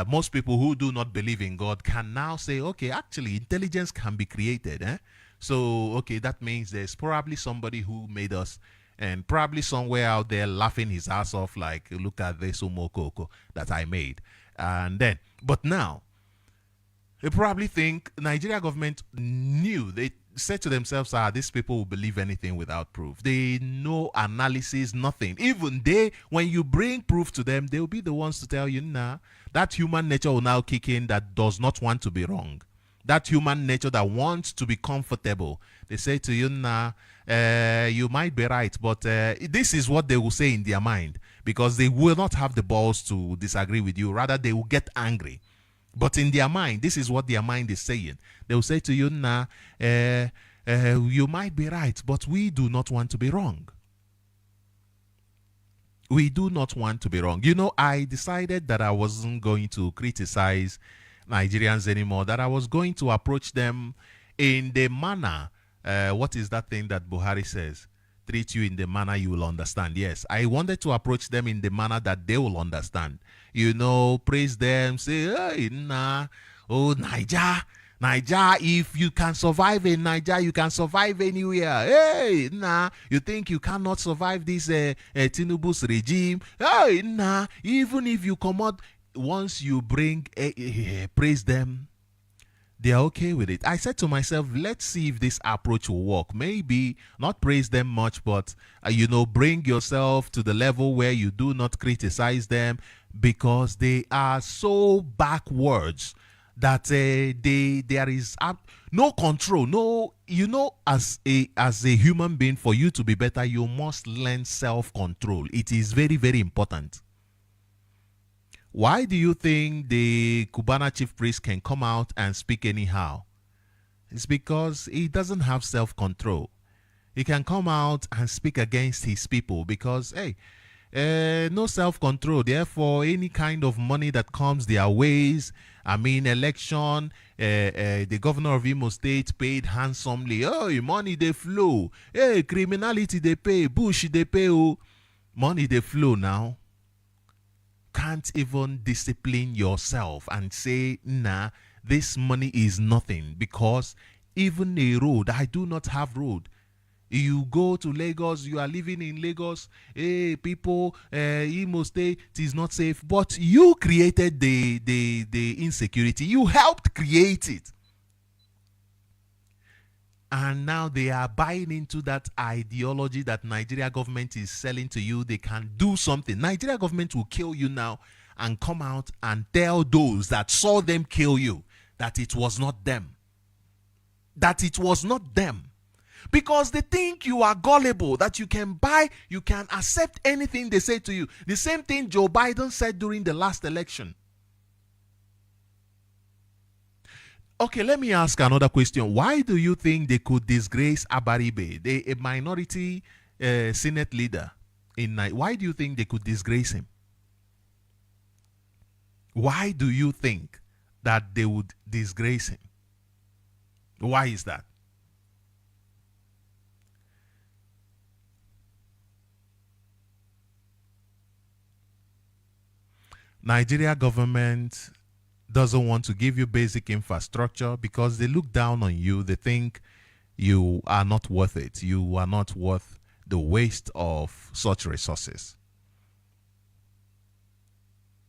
most people who do not believe in God can now say, okay, actually, intelligence can be created. So, okay, that means there's probably somebody who made us, and probably somewhere out there laughing his ass off like, look at this umokoko that I made. And then, but now, they probably think Nigeria government knew. They said to themselves, these people will believe anything without proof. They know analysis, nothing. Even when you bring proof to them, they'll be the ones to tell you, nah, that human nature will now kick in that does not want to be wrong. That human nature that wants to be comfortable. They say to you, nah, you might be right, but this is what they will say in their mind, because they will not have the balls to disagree with you. Rather, they will get angry. But in their mind, this is what their mind is saying. They will say to you, nah, you might be right, but we do not want to be wrong. We do not want to be wrong. You know, I decided that I wasn't going to criticize Nigerians anymore, that I was going to approach them in the manner, what is that thing that Buhari says? Treat you in the manner you will understand. Yes, I wanted to approach them in the manner that they will understand. You know, praise them, say, hey, nah, Oh, Niger, if you can survive in Niger, you can survive anywhere. Hey, nah, you think you cannot survive this Tinubu's regime? Hey, nah, even if you come out, once you bring, praise them, they are okay with it. I said to myself, let's see if this approach will work. Maybe not praise them much, but bring yourself to the level where you do not criticize them, because they are so backwards that there is no control. No, as a human being, for you to be better, you must learn self-control. It is very, very important. Why do you think the Cubana chief priest can come out and speak anyhow? It's because he doesn't have self-control. He can come out and speak against his people because, no self-control. Therefore, any kind of money that comes their ways, election, the governor of Imo State paid handsomely. Oh, money they flow. Hey, criminality they pay. Bush they pay. Oh, money they flow now. Can't even discipline yourself and say, nah, this money is nothing, because even a road, I do not have road. You go to Lagos, you are living in Lagos, hey, people, Imo State, it is not safe, but you created the insecurity. You helped create it. And now they are buying into that ideology that Nigeria government is selling to you. They can do something. Nigeria government will kill you now and come out and tell those that saw them kill you that it was not them. That it was not them. Because they think you are gullible, that you can buy, you can accept anything they say to you. The same thing Joe Biden said during the last election. Okay, let me ask another question. Why do you think they could disgrace Abaribe, a minority Senate leader in Nigeria? Why do you think they could disgrace him? Why do you think that they would disgrace him? Why is that? Nigeria government doesn't want to give you basic infrastructure because they look down on you. They think you are not worth it. You are not worth the waste of such resources.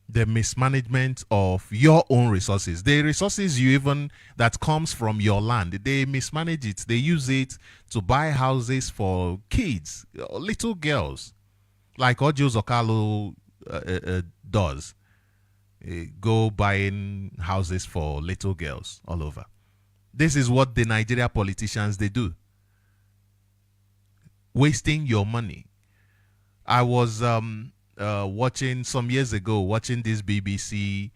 The mismanagement of your own resources, the resources that comes from your land, they mismanage it. They use it to buy houses for kids, little girls, like Ojo Zokalo does. Go buying houses for little girls all over. This is what the Nigeria politicians, they do. Wasting your money. I was watching some years ago, watching this BBC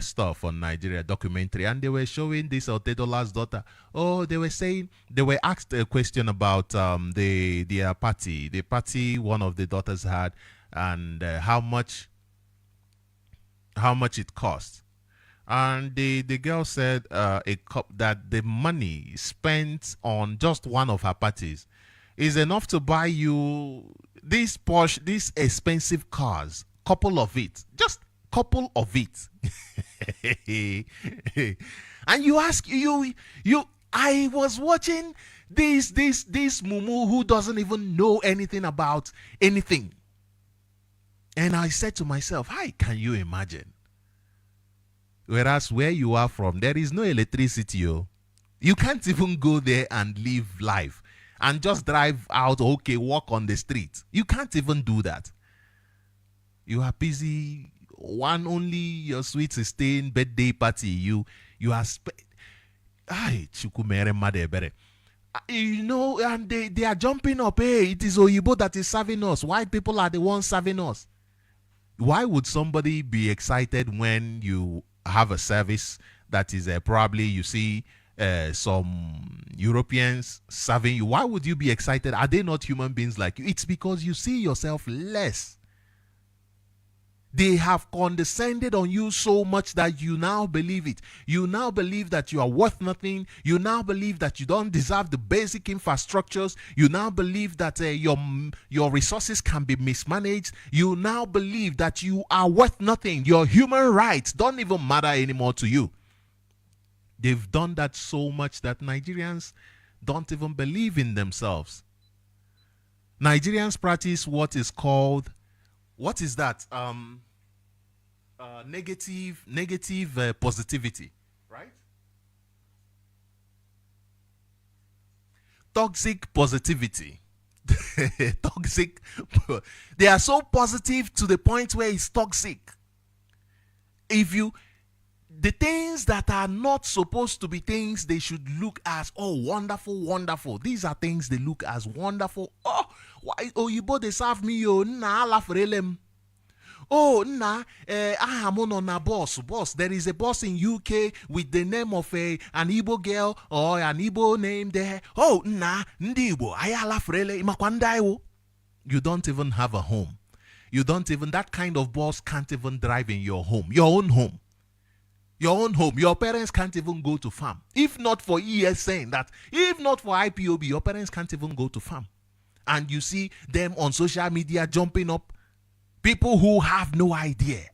stuff on Nigeria documentary, and they were showing this Otedola's daughter. Oh, they were saying, they were asked a question about their party, the party one of the daughters had, and how much it cost. And the girl said that the money spent on just one of her parties is enough to buy you these Porsche, these expensive cars, couple of it, just couple of it. And you ask, I was watching this mumu who doesn't even know anything about anything. And I said to myself, hi, can you imagine? Whereas where you are from, there is no electricity. You can't even go there and live life and just drive out, okay, walk on the street. You can't even do that. You are busy. Only your sweet 16 birthday party. You are and they are jumping up. Hey, it is Oyibo that is serving us. White people are the ones serving us. Why would somebody be excited when you have a service that is probably you see some Europeans serving you? Why would you be excited? Are they not human beings like you? It's because you see yourself less. They have condescended on you so much that you now believe it. You now believe that you are worth nothing. You now believe that you don't deserve the basic infrastructures. You now believe that your resources can be mismanaged. You now believe that you are worth nothing. Your human rights don't even matter anymore to you. They've done that so much that Nigerians don't even believe in themselves. Nigerians practice what is called, what is that? Negative positivity, right? Toxic positivity. Toxic. They are so positive to the point where it's toxic. If you, the things that are not supposed to be things they should look as, oh, wonderful, wonderful. These are things they look as wonderful. Oh, why? Oh, you both they serve me, oh, na la frelem. Oh, nah, I am on a boss. There is a boss in UK with the name of an Igbo girl or an Igbo name there. Oh, nah, ndi Igbo, ayala frele, imakwandaiwo. You don't even have a home. You don't even, that kind of boss can't even drive in your home, your own home. Your own home. Your parents can't even go to farm. If not for ES saying that, if not for IPOB, your parents can't even go to farm. And you see them on social media jumping up. People who have no idea.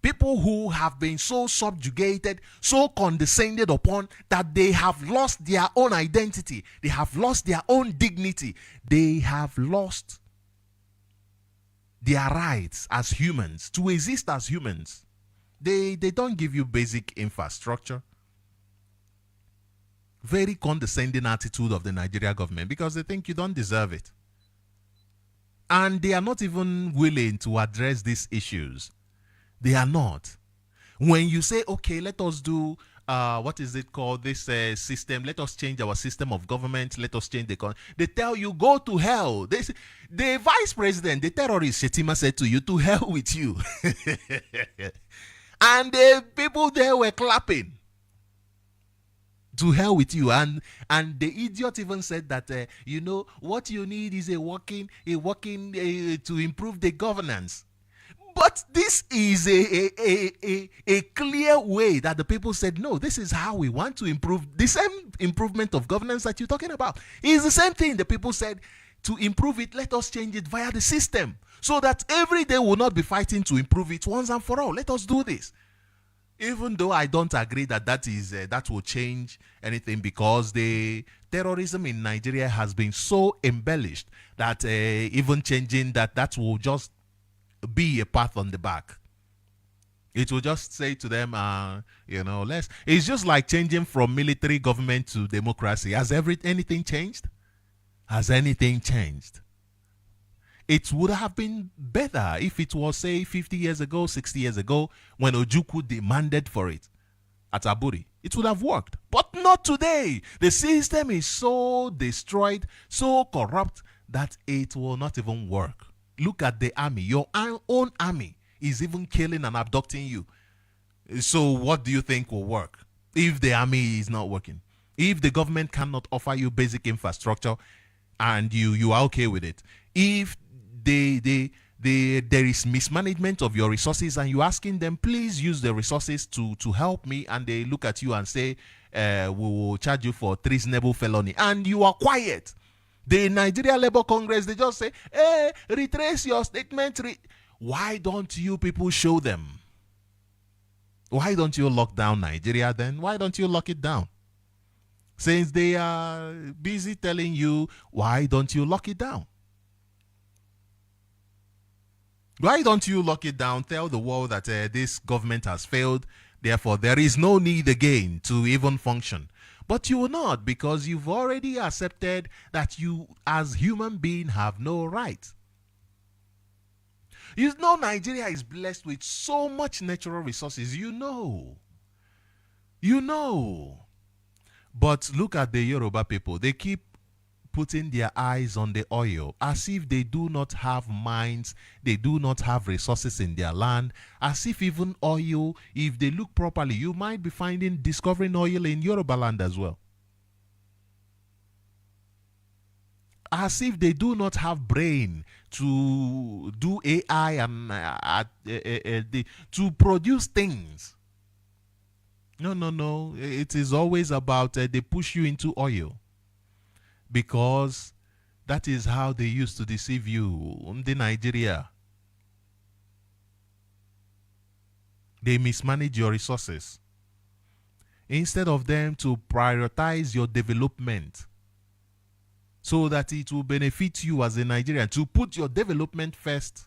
People who have been so subjugated, so condescended upon that they have lost their own identity. They have lost their own dignity. They have lost their rights as humans, to exist as humans. They don't give you basic infrastructure. Very condescending attitude of the Nigeria government because they think you don't deserve it. And they are not even willing to address these issues. They are not. When you say, okay, let us do, what is it called, this system, let us change our system of government, let us change they tell you, go to hell. The vice president, the terrorist, Sochima, said to you, to hell with you. And the people there were clapping. To hell with you. And the idiot even said that what you need is a working to improve the governance. But this is a clear way that the people said, no, this is how we want to improve. The same improvement of governance that you're talking about is the same thing. The people said, to improve it, let us change it via the system so that every day we'll not be fighting to improve it once and for all. Let us do this. Even though I don't agree that that will change anything, because the terrorism in Nigeria has been so embellished that even changing that will just be a path on the back. It will just say to them, it's just like changing from military government to democracy. Has anything changed? Has anything changed? It would have been better if it was, say, 50 years ago, 60 years ago, when Ojukwu demanded for it at Aburi. It would have worked. But not today. The system is so destroyed, so corrupt, that it will not even work. Look at the army. Your own army is even killing and abducting you. So what do you think will work if the army is not working? If the government cannot offer you basic infrastructure and you are okay with it? If there is mismanagement of your resources and you're asking them, please use the resources to help me, and they look at you and say, we will charge you for treasonable felony, and you are quiet. The Nigeria Labour Congress, they just say, hey, retrace your statement. Why don't you people show them? Why don't you lock down Nigeria then? Why don't you lock it down? Since they are busy telling you, why don't you lock it down? Why don't you lock it down? Tell the world that this government has failed. Therefore, there is no need again to even function. But you will not, because you've already accepted that you, as human being, have no right. You know, Nigeria is blessed with so much natural resources. You know. But look at the Yoruba people. They keep putting their eyes on the oil as if they do not have mines, they do not have resources in their land, as if even oil, if they look properly, you might be discovering oil in Yoruba land as well. As if they do not have brain to do AI and to produce things. No. It is always about they push you into oil. Because that is how they used to deceive you. In Nigeria, they mismanage your resources. instead of them to prioritize your development so that it will benefit you as a Nigerian, to put your development first,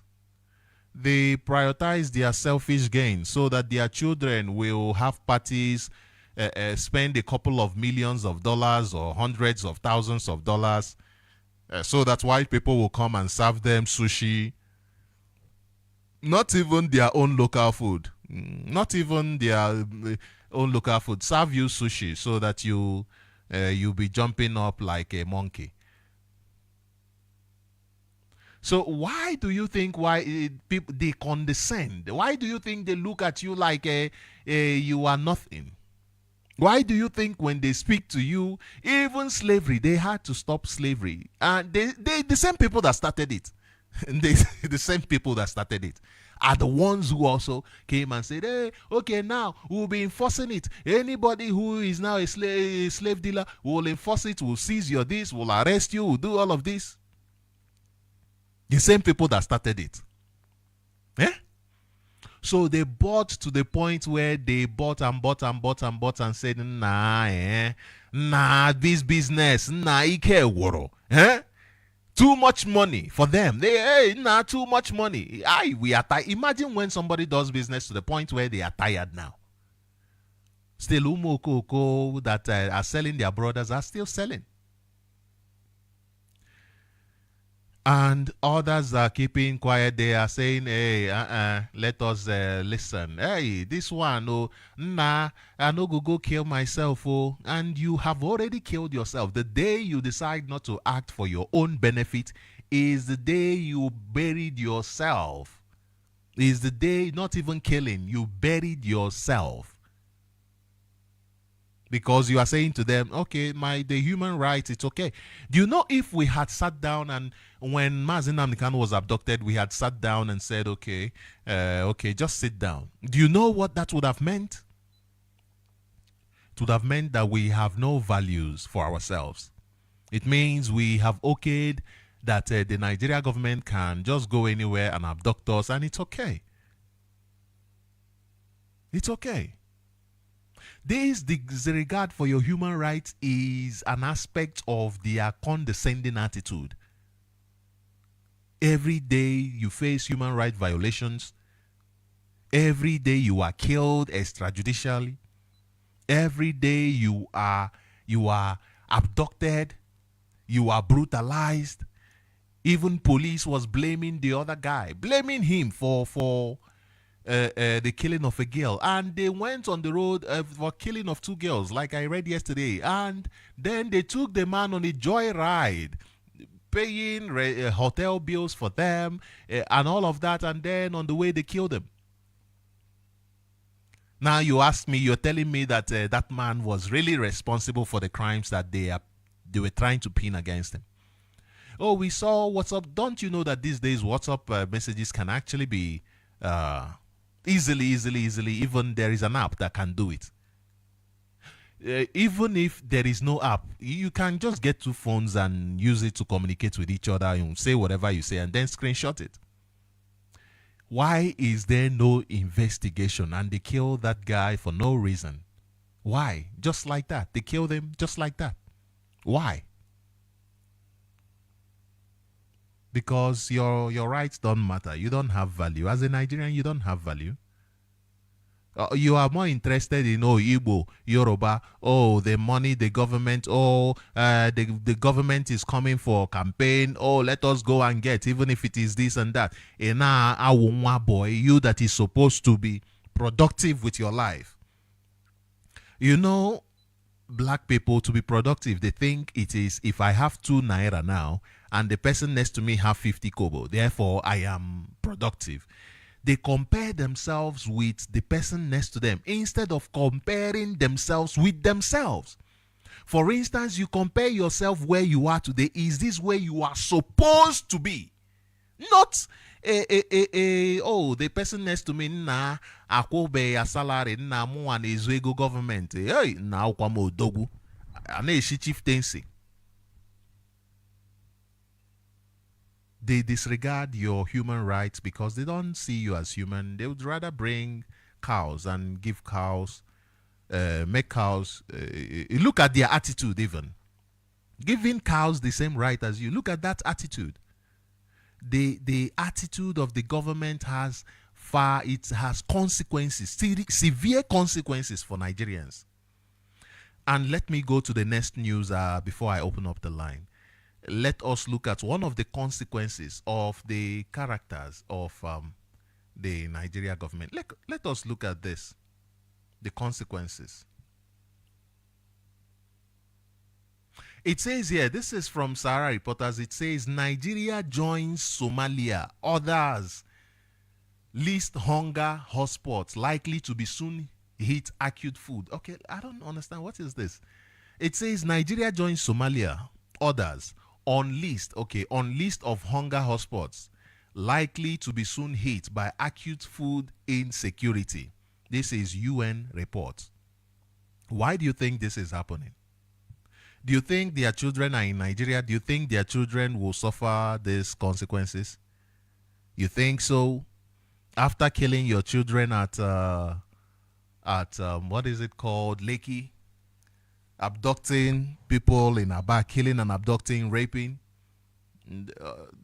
they prioritize their selfish gain so that their children will have parties, spend a couple of millions of dollars or hundreds of thousands of dollars, so that white people will come and serve them sushi. Not even their own local food. Not even their own local food. Serve you sushi so that you'll be jumping up like a monkey. So why do you think people they condescend? Why do you think they look at you like you are nothing? Why do you think when they speak to you, even slavery, they had to stop slavery? And the same people that started it, the same people that started it, are the ones who also came and said, hey, okay, now we'll be enforcing it. Anybody who is now a slave dealer will enforce it, will seize your this, will arrest you, will do all of this. The same people that started it. Eh? So they bought to the point where they bought and bought and bought and bought and said, nah, this business, nah, ike woro. Eh? Too much money for them. Too much money. We are tired. Imagine when somebody does business to the point where they are tired now. Still, umokoko that are selling their brothers are still selling. And others are keeping quiet. They are saying, hey, let us listen. Hey, this one, I no go kill myself. And you have already killed yourself. The day you decide not to act for your own benefit is the day you buried yourself. Is the day, not even killing, you buried yourself. Because you are saying to them, okay, the human rights, it's okay. Do you know if we had sat down and when Mazi Nnamdi was abducted, we had sat down and said, okay, just sit down. Do you know what that would have meant? It would have meant that we have no values for ourselves. It means we have okayed that the Nigeria government can just go anywhere and abduct us, and it's okay. It's okay. This disregard for your human rights is an aspect of their condescending attitude. Every day you face human rights violations. Every day you are killed extrajudicially. Every day you are abducted. You are brutalized. Even police was blaming the other guy, blaming him for the killing of a girl, and they went on the road for killing of 2 girls, like I read yesterday, and then they took the man on a joyride, paying hotel bills for them and all of that, and then on the way they killed him. Now you ask me, you're telling me that that man was really responsible for the crimes that they were trying to pin against him. Oh, we saw WhatsApp. Don't you know that these days WhatsApp messages can actually be easily, even there is an app that can do it. Even if there is no app, you can just get 2 phones and use it to communicate with each other. You say whatever you say and then screenshot it. Why is there no investigation and they kill that guy for no reason? Why? Just like that. They killed him just like that. Why? Because your rights don't matter. You don't have value. As a Nigerian, you don't have value. You are more interested in Igbo, Yoruba, the money, the government, the government is coming for campaign, let us go and get, even if it is this and that. Boy, you that is supposed to be productive with your life. You know, black people, to be productive, they think it is, if I have 2 naira now and the person next to me have 50 kobo, therefore I am productive. They compare themselves with the person next to them instead of comparing themselves with themselves. For instance, you compare yourself where you are today. Is this where you are supposed to be? Not the person next to me, akwụbe ya salary, mụ na-ezu ego government. Hey, na akwụkwa m odogwu. Na-eshi chieftaincy. They disregard your human rights because they don't see you as human. They would rather bring cows and give cows make cows. Look at their attitude, even giving cows the same right as you. Look at that attitude. The attitude of the government has consequences, severe consequences for Nigerians. And let me go to the next news before I open up the line. Let us look at one of the consequences of the characters of the Nigeria government. Let us look at this, the consequences. It says here, this is from Sahara Reporters, it says Nigeria joins Somalia. Others list hunger hotspots likely to be soon hit acute food. Okay, I don't understand. What is this? It says Nigeria joins Somalia. Others on list of hunger hotspots likely to be soon hit by acute food insecurity. This is UN report. Why do you think this is happening? Do you think their children are in Nigeria? Do you think their children will suffer these consequences? You think so? After killing your children at what is it called, Lekki, abducting people in Aba, killing and abducting, raping,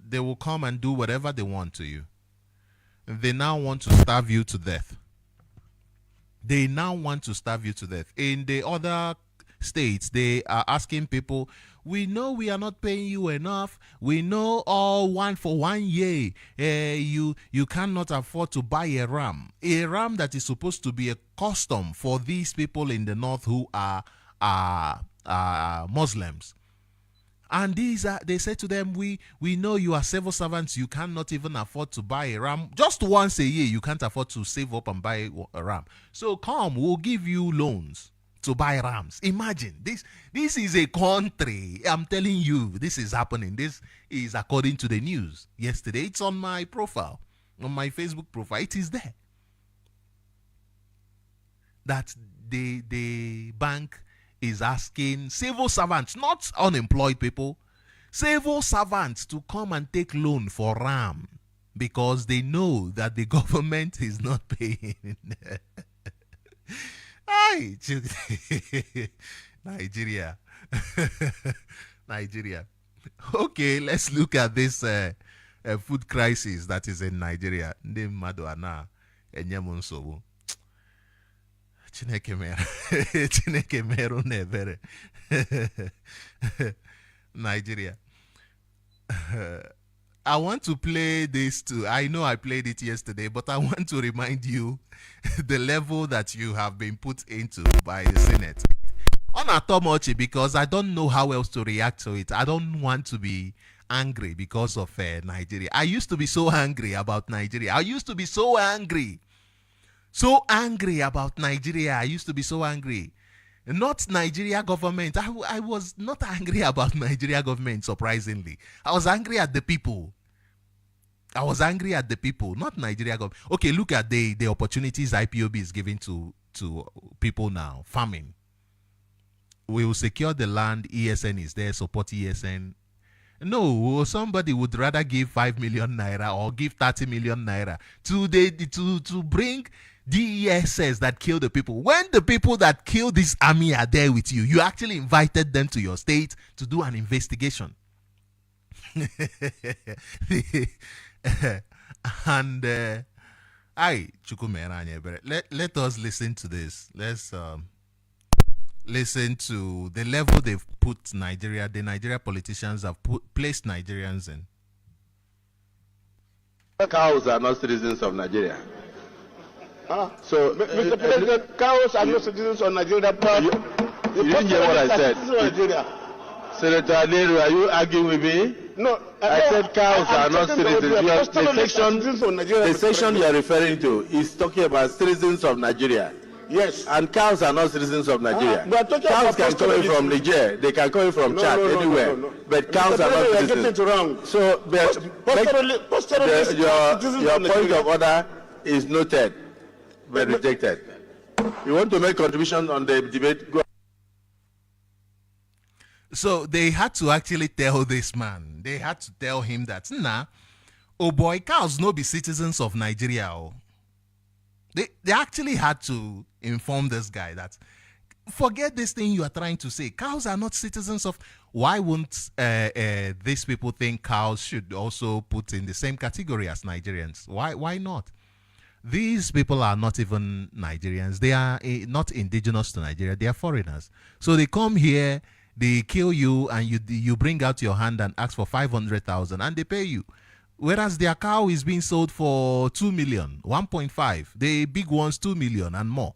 they will come and do whatever they want to you. They now want to starve you to death. They now want to starve you to death. In the other states, they are asking people, we know we are not paying you enough. We know all one for 1 year. You cannot afford to buy a ram. A ram that is supposed to be a custom for these people in the north who are Muslims. And they say to them, we know you are civil servants. You cannot even afford to buy a ram. Just once a year, you can't afford to save up and buy a ram. So come, we'll give you loans to buy rams. Imagine this is a country. I'm telling you, this is happening. This is according to the news yesterday. It's on my profile, on my Facebook profile. It is there that the bank is asking civil servants, not unemployed people, civil servants to come and take loan for ram because they know that the government is not paying. Hi, Nigeria. Nigeria. Okay, let's look at this food crisis that is in Nigeria. Ndị mmadụ ana enye m nsogbu. Chineke mere unu ebere. Nigeria. I want to play this too. I know I played it yesterday, but I want to remind you the level that you have been put into by the Senate. On Atomochi, because I don't know how else to react to it. I don't want to be angry because of Nigeria. I used to be so angry about Nigeria. I used to be so angry. So angry about Nigeria. I used to be so angry. Not Nigeria government. I was not angry about Nigeria government, surprisingly. I was angry at the people. I was angry at the people, not Nigeria government. Okay, look at the opportunities IPOB is giving to people now. Farming. We will secure the land. ESN is there. Support ESN. No, somebody would rather give 5 million naira or give 30 million naira to bring DESs that kill the people. When the people that kill this army are there with you, you actually invited them to your state to do an investigation. And let us listen to this. Let's listen to the level they've put Nigeria. The Nigeria politicians have placed Nigerians in. Cows are not citizens of Nigeria. So, Mr. President, cows are not citizens of Nigeria. You didn't hear what I said. Senator Nehru, are you arguing with me? No, I said cows are not citizens. The section you are referring to is talking about citizens of Nigeria. Yes. And cows are not citizens of Nigeria. Cows can come in from Niger. They can come in from Chad, anywhere. But cows are not citizens. So, your point of order is noted, but rejected. You want to make contribution on the debate? Go. So they had to actually tell this man. They had to tell him that, oh boy, cows no be citizens of Nigeria. Oh. They actually had to inform this guy that forget this thing you are trying to say. Cows are not citizens of. Why won't these people think cows should also put in the same category as Nigerians? Why not? These people are not even Nigerians. They are not indigenous to Nigeria. They are foreigners. So they come here, they kill you, and you bring out your hand and ask for 500,000, and they pay you. Whereas their cow is being sold for 2 million, 1.5. The big ones 2 million and more.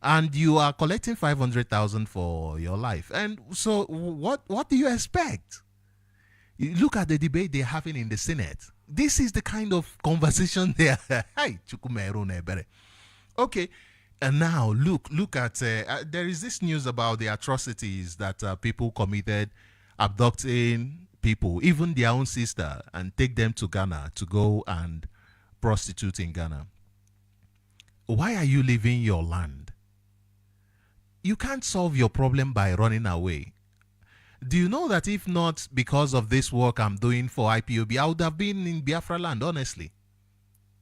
And you are collecting 500,000 for your life. And so what do you expect? You look at the debate they're having in the Senate. This is the kind of conversation they are. Okay, and now look at there is this news about the atrocities that people committed, abducting people, even their own sister, and take them to Ghana to go and prostitute in Ghana. Why are you leaving your land? You can't solve your problem by running away. Do you know that if not because of this work I'm doing for IPOB, I would have been in Biafra land, honestly.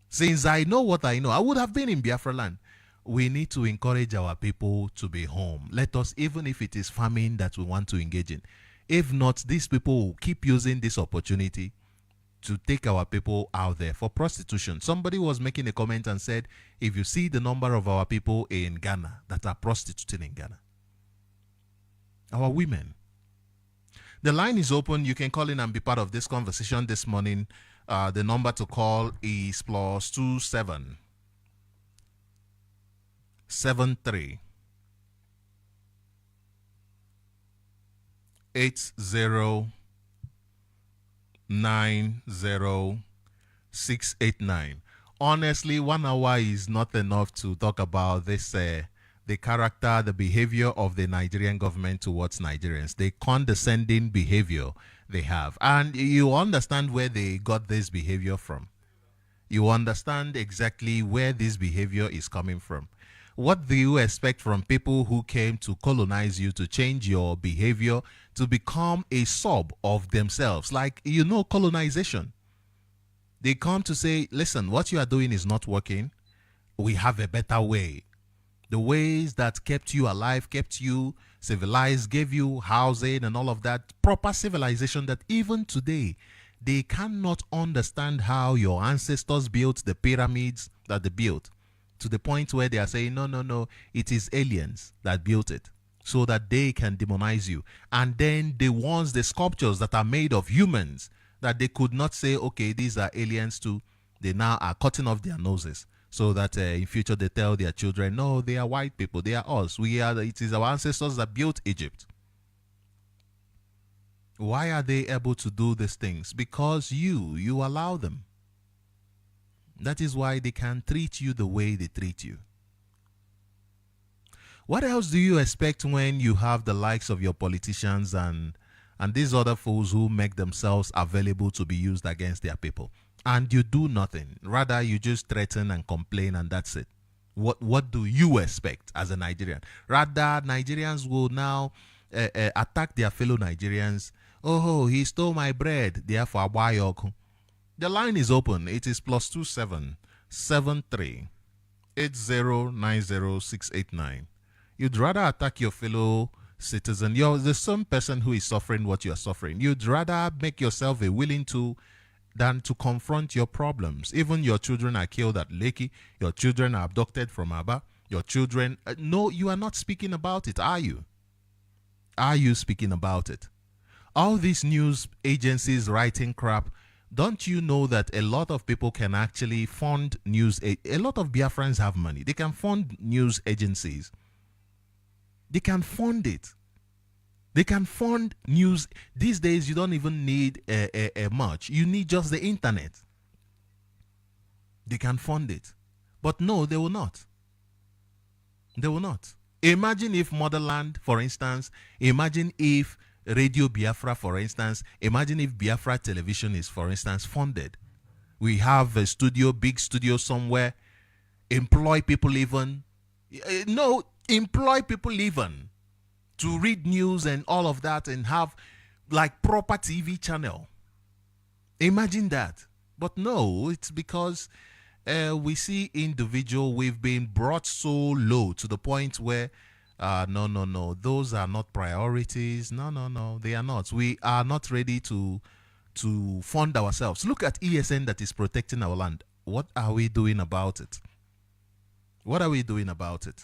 Since I know what I know, I would have been in Biafra land. We need to encourage our people to be home. Let us, even if it is farming that we want to engage in. If not, these people will keep using this opportunity to take our people out there for prostitution. Somebody was making a comment and said, if you see the number of our people in Ghana that are prostituting in Ghana, our women. The line is open. You can call in and be part of this conversation this morning. The number to call is +27 73 80 90689. Honestly, 1 hour is not enough to talk about this, the character, the behavior of the Nigerian government towards Nigerians, the condescending behavior they have. And you understand where they got this behavior from. You understand exactly where this behavior is coming from. What do you expect from people who came to colonize you, to change your behavior, to become a sub of themselves? Like, colonization. They come to say, listen, what you are doing is not working. We have a better way. The ways that kept you alive, kept you civilized, gave you housing and all of that, proper civilization that even today, they cannot understand how your ancestors built the pyramids that they built, to the point where they are saying, no, it is aliens that built it, so that they can demonize you. And then the sculptures that are made of humans, that they could not say, okay, these are aliens too, they now are cutting off their noses, so that in future they tell their children, no, they are white people, they are us. It is our ancestors that built Egypt. Why are they able to do these things? Because you allow them. That is why they can treat you the way they treat you. What else do you expect when you have the likes of your politicians and these other fools who make themselves available to be used against their people? And you do nothing. Rather, you just threaten and complain, and that's it. What do you expect as a Nigerian? Rather, Nigerians will now attack their fellow Nigerians. Oh, he stole my bread, therefore why? The line is open. It is +27 73 80 90689. You'd rather attack your fellow citizen. You're the same person who is suffering what you're suffering. You'd rather make yourself a willing tool than to confront your problems. Even your children are killed at Lekki. Your children are abducted from Aba. Your children... no, you are not speaking about it, are you? Are you speaking about it? All these news agencies writing crap, don't you know that a lot of people can actually fund news? A lot of Biafrans have money. They can fund news agencies. They can fund it. They can fund news. These days, you don't even need much. You need just the internet. They can fund it. But no, they will not. They will not. Imagine if Motherland, for instance, imagine if Radio Biafra, for instance, imagine if Biafra Television is, for instance, funded. We have a studio, big studio somewhere, employ people even. No, employ people even to read news and all of that, and have like proper TV channel. Imagine that. But no, it's because we see individual, we've been brought so low to the point where no, those are not priorities. No, they are not. We are not ready to fund ourselves. Look at ESN that is protecting our land. What are we doing about it? What are we doing about it?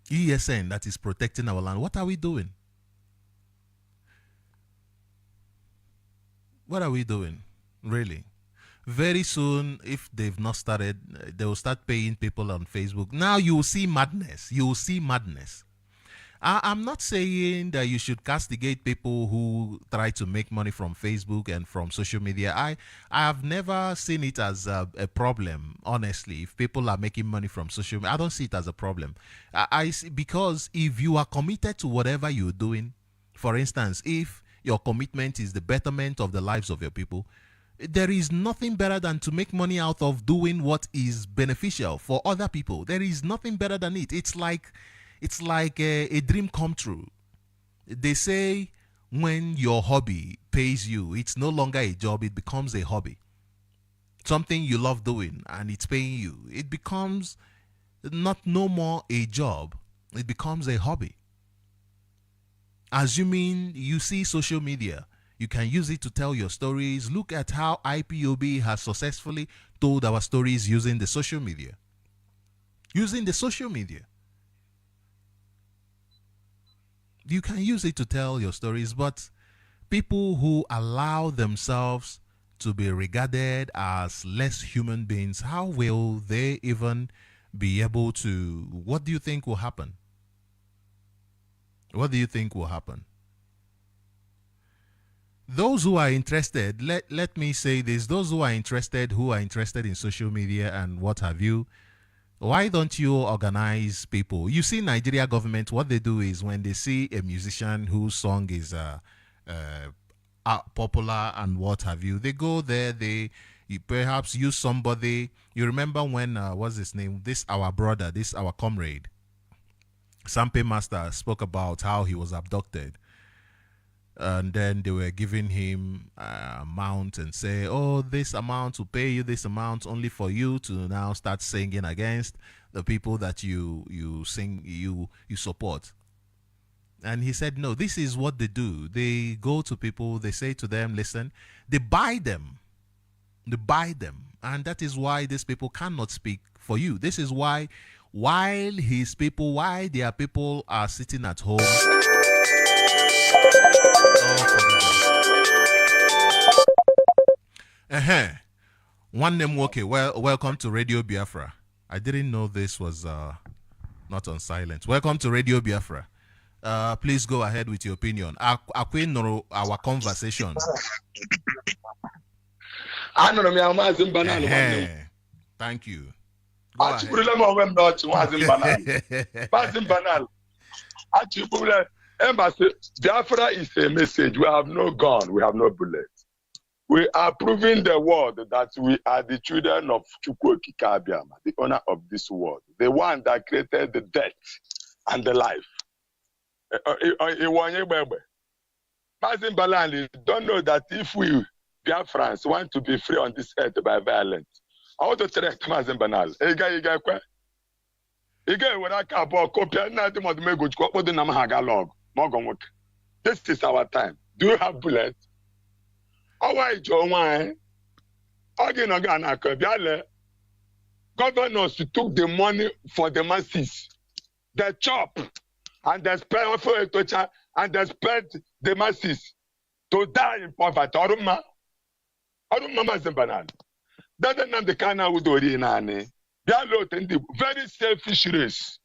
ESN that is protecting our land. What are we doing? What are we doing? Really? Very soon, if they've not started, they will start paying people on Facebook. Now you will see madness. You will see madness. I'm not saying that you should castigate people who try to make money from Facebook and from social media. I have never seen it as a problem, honestly. If people are making money from social media, I don't see it as a problem. I see, because if you are committed to whatever you're doing, for instance, if your commitment is the betterment of the lives of your people, there is nothing better than to make money out of doing what is beneficial for other people. There is nothing better than it. It's like a dream come true. They say when your hobby pays you, it's no longer a job, it becomes a hobby. Something you love doing and it's paying you. It becomes no more a job, it becomes a hobby. Assuming you see social media, you can use it to tell your stories. Look at how IPOB has successfully told our stories using the social media. Using the social media. You can use it to tell your stories, but people who allow themselves to be regarded as less human beings, how will they even be able to? What do you think will happen? What do you think will happen? Those who are interested, let me say this, those who are interested in social media and what have you, why don't you organize people? You see Nigeria government, what they do is when they see a musician whose song is popular and what have you, they go there, you perhaps use somebody. You remember when, what's his name? Our brother, our comrade, Sampe Master spoke about how he was abducted. And then they were giving him amount and say, oh, this amount will pay you this amount only for you to now start singing against the people that you support. And he said, no, this is what they do. They go to people, they say to them, listen, they buy them. And that is why these people cannot speak for you. This is why while their people are sitting at home, one name, okay. Well, welcome to Radio Biafra. I didn't know this was not on silent. Welcome to Radio Biafra. Please go ahead with your opinion. Our conversation. Thank you. Embassy, Biafra is a message. We have no gun, we have no bullets. We are proving the world that we are the children of Chukwu Okike Abiama, the owner of this world, the one that created the death and the life. Mazi Sochima, don't know that if we Biafrans want to be free on this earth by violence, I want to tell Mazi Sochima, this is our time. Do you have bullets? Governors took the money for the masses. They chop and they spend for it and they spend the masses to die in poverty. I don't know that the Kanu would do. They are very selfish race.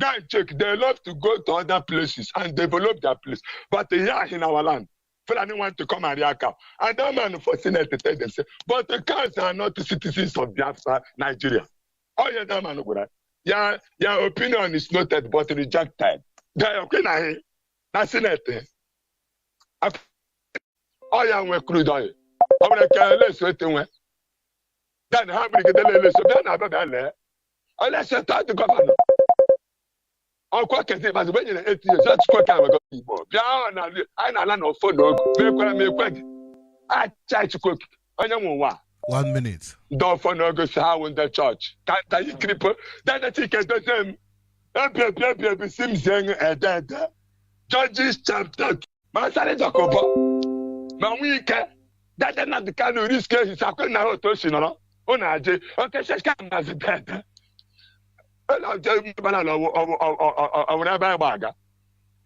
Go and check. They love to go to other places and develop their place. But here in our land, Fulani want to come and react. And that man for Senate to tell them, but the cows are not citizens of Biafra, Nigeria. Oh, yeah, that man. Your opinion is noted but rejected. They are okay. That's Senate. Oh, yeah, we're crude oil. I'm going to let's wait. Then how many get the election? Then I don't know. Unless you start the governor. On quoi que c'est, parce que when 8 years, that's quoi qu'il y a people. Bien, I know no phone. I try to cook. I don't know why. 1 minute. Don't for no go how in the church. Can't you cripple? Then the ticket does them. Judges chapter 2. Masale Jacobo. My week. That not the kind of risk is a kind of toshino. Onaje. Okay, she's come as a dead. I'll tell you, but I will never baga.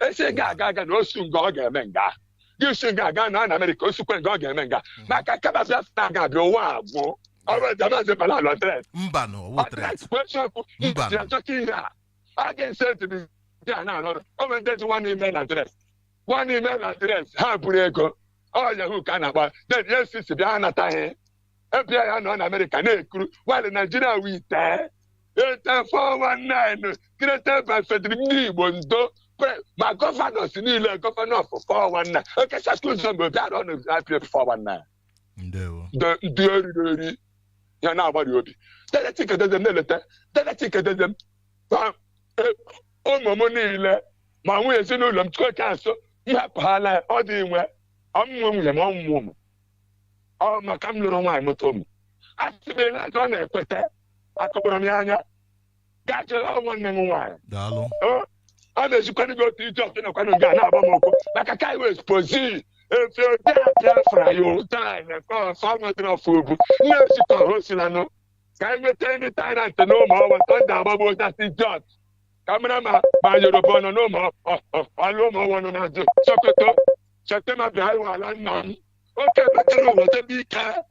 I say, Gaga, no soon go menga. You should go in America, so can go menga. Maka Kabaga, go wow. Mbano, what threat? I can say to me, oh, there's one email address. One email address, how Purego. Oh, yeah, who can about then? Yes, it's Biana Tahe. FBI and American crew. While in Nigeria, we there. 419, created by Frederick Nibondo. My governor, the governor for 419. Okay, just close some of that on the IPF 419. The you're now about you. Then I think it doesn't know that. Then I think it doesn't. Oh, my money, my way is in Ulam to cancel. Mapala, or the way. I'm woman. Oh, my camera on my motor. I feel like on a pet. I come on Yana. Got your own 1 minute while. Dalo. Oh, others you can't go to the job in a kind of Ghana, like a guy was proceed. If you're Biafra, you time and call farmer of food. No, she calls Hossilano. Can you tell me time to no more what Thunder that is judge? Cameraman, by your opponent, no more. I no more one on the Sokoto. September behind one and none. Okay, but you know what a big car.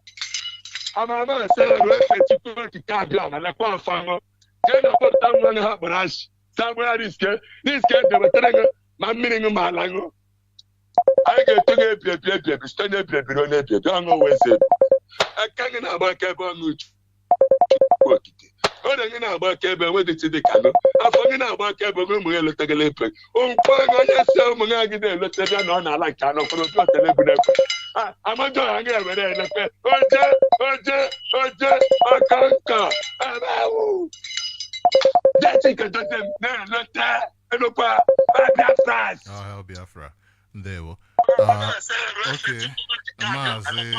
I'm a man saying, let's to Cabia and a poor farmer. Then I put someone up with us. Somewhere this guy, they were telling my meaning of my language. I get to get paper, stand up, paper on it. Don't always say, I can't get about cable much. Oh, I'm going about cable with it to the Kanu. I'm talking about cable when we look at the lip. Oh, I'm going to get a letter on. I like Kanu for the television. I'm a dog. I'm going to get that's it. Oh, Biafra. There we okay. Mazi,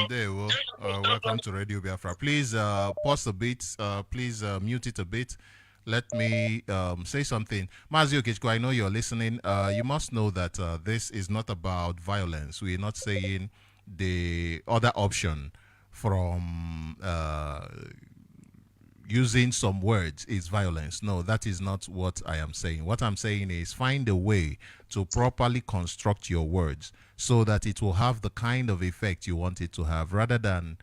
there we welcome to Radio Biafra. Please pause a bit. Please mute it a bit. Let me say something. Mazi Okechko, I know you're listening. You must know that this is not about violence. We're not saying the other option from using some words is violence. No, that is not what I am saying. What I'm saying is find a way to properly construct your words so that it will have the kind of effect you want it to have rather than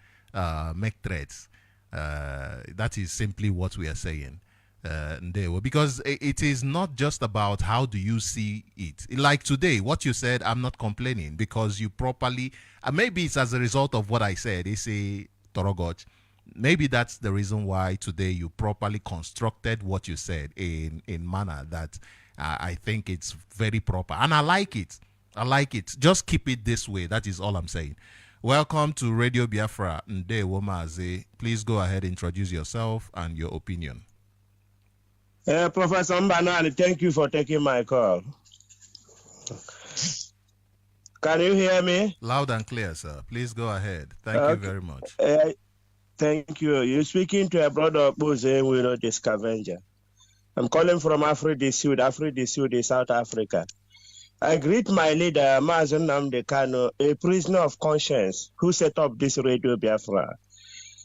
make threats. That is simply what we are saying. Because it is not just about how do you see it. Like today, what you said, I'm not complaining because you properly, maybe it's as a result of what I said. It's a Torogoch. Maybe that's the reason why today you properly constructed what you said in manner that I think it's very proper. And I like it. I like it. Just keep it this way. That is all I'm saying. Welcome to Radio Biafra. Ndewo Mazi. Please go ahead, introduce yourself and your opinion. Professor Mbanani, thank you for taking my call. Can you hear me? Loud and clear, sir. Please go ahead. Thank you very much. Thank you. You're speaking to a brother Bose Wiro the Scavenger. I'm calling from Africa Sud, South Africa. I greet my leader, Mazi Nnamdi Kanu, a prisoner of conscience who set up this Radio Biafra,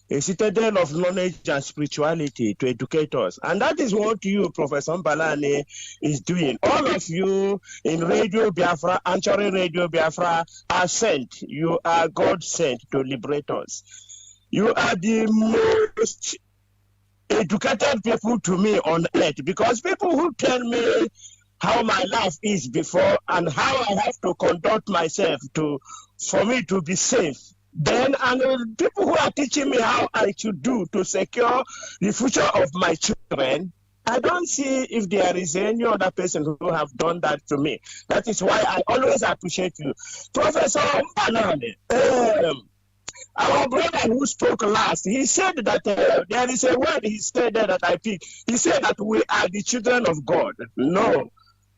a citadel of knowledge and spirituality to educate us. And that is what you, Professor Mbalani, is doing. All of you in Radio Biafra, answering Radio Biafra, are sent. You are God sent to liberate us. You are the most educated people to me on earth, because people who tell me how my life is before and how I have to conduct myself for me to be safe. Then, and people who are teaching me how I should do to secure the future of my children, I don't see if there is any other person who have done that to me. That is why I always appreciate you. Professor Mbanani, our brother who spoke last, he said that there is a word he said there that I picked. He said that we are the children of God. No.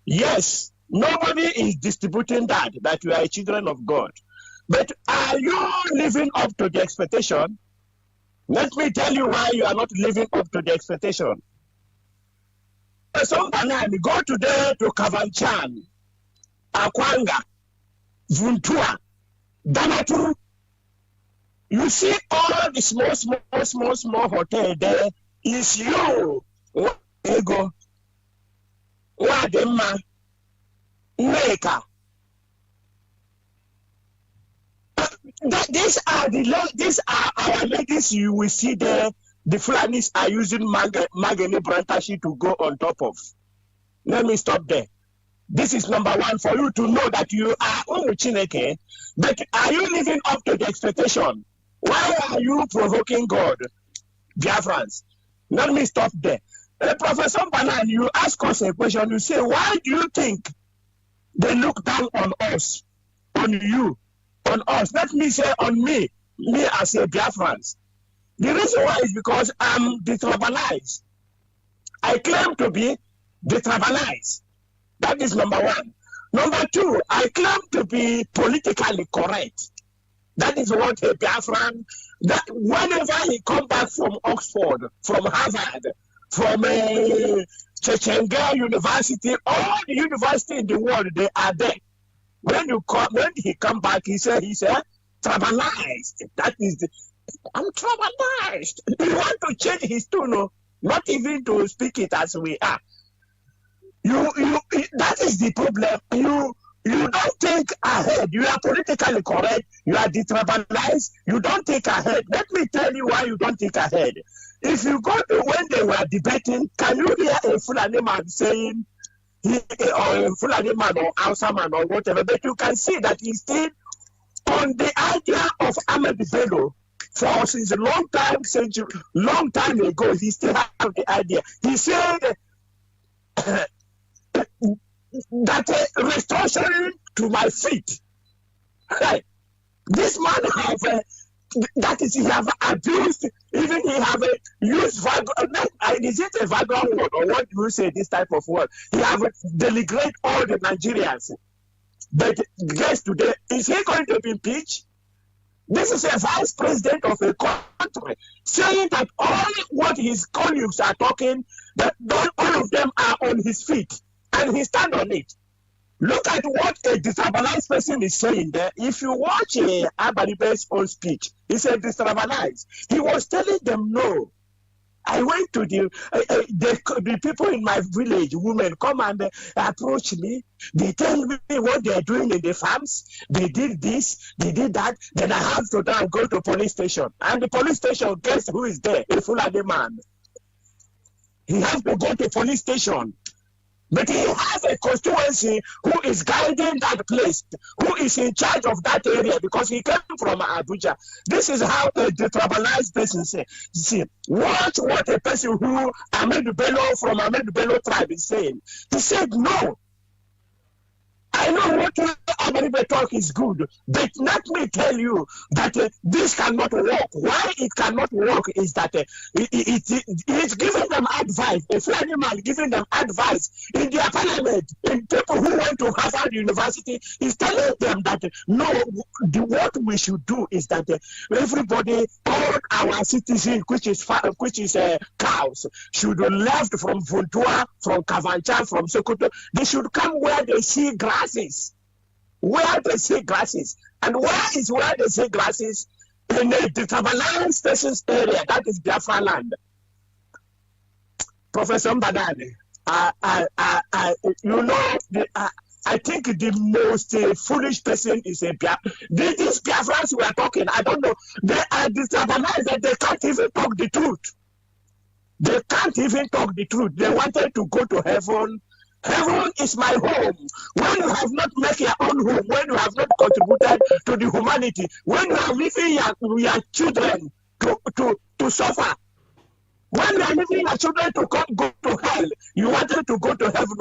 Yes, nobody is distributing that we are children of God. But are you living up to the expectation? Let me tell you why you are not living up to the expectation. Some banana go today to Kavanchan, Akwanga, Vuntua, Damaturu. You see all the small hotel there is you. Ego, Wadema, Meka. These are our ladies you will see there. The Fulanis are using Magani Brantashi to go on top of. Let me stop there. This is number one for you to know that you are Chineke, but are you living up to the expectation? Why are you provoking God, Biafrans? Let me stop there. Professor Banan, you ask us a question. You say, why do you think they look down on us, on you, on us? Let me say on me as a Biafrans. The reason why is because I'm detribalized. I claim to be detribalized. That is number one. Number two, I claim to be politically correct. That is what a Biafran, that whenever he come back from Oxford, from Harvard, from Chechenga University, all the university in the world, they are there. When he come back, he said, tribalized. That is I'm traumatized. He want to change his tone, not even to speak it as we are. That is the problem. You don't think ahead. You are politically correct. You are detribalized. You don't think ahead. Let me tell you why you don't think ahead. If you go to when they were debating, can you hear a Fulani man saying, or a Fulani man or Hausa man or whatever, but you can see that he's still on the idea of Ahmed Bello. For since a long time ago, he still have the idea. He said that restoration to my feet. Right. This man have that is, he have abused, even he have used is it a vagrant word or what do you say this type of word? He have denigrate all the Nigerians. But guess today, is he going to be impeached? This is a vice president of a country saying that all what his colleagues are talking, that all of them are on his feet, and he stand on it. Look at what a destabilized person is saying there. If you watch Abaribe's own speech, he said destabilized. He was telling them no. I went to the people in my village, women, come and approach me. They tell me what they are doing in the farms. They did this, they did that. Then I have to now go to police station. And the police station, guess who is there? A Fulani man. He has to go to police station. But he has a constituency who is guiding that place, who is in charge of that area because he came from Abuja. This is how a detribalized person says. See, watch what a person who Ahmed Bello from Ahmed Bello tribe is saying. He said, no. I know what Ahmed talk is good, but let me tell you that this cannot work. Why it cannot work is that it's giving them advice. A Fulani man giving them advice in their parliament, in people who went to Harvard University, is telling them that no, what we should do is that everybody, all our citizens, which is cows, should left from Funtua, from Kavancha, from Sokoto. They should come where they see grasses. Where they see grasses. And where they see grasses? In the detribalized stations area, that is Biafra land. Professor Mbadane, I think the most foolish person is a Biafra. These Biafrans we are talking, I don't know, they are detribalized and they can't even talk the truth. They can't even talk the truth. They wanted to go to heaven. Heaven is my home. When you have not made your own home, when you have not contributed to the humanity, when you are leaving your children to suffer, when you are leaving your children to go to hell, you wanted to go to heaven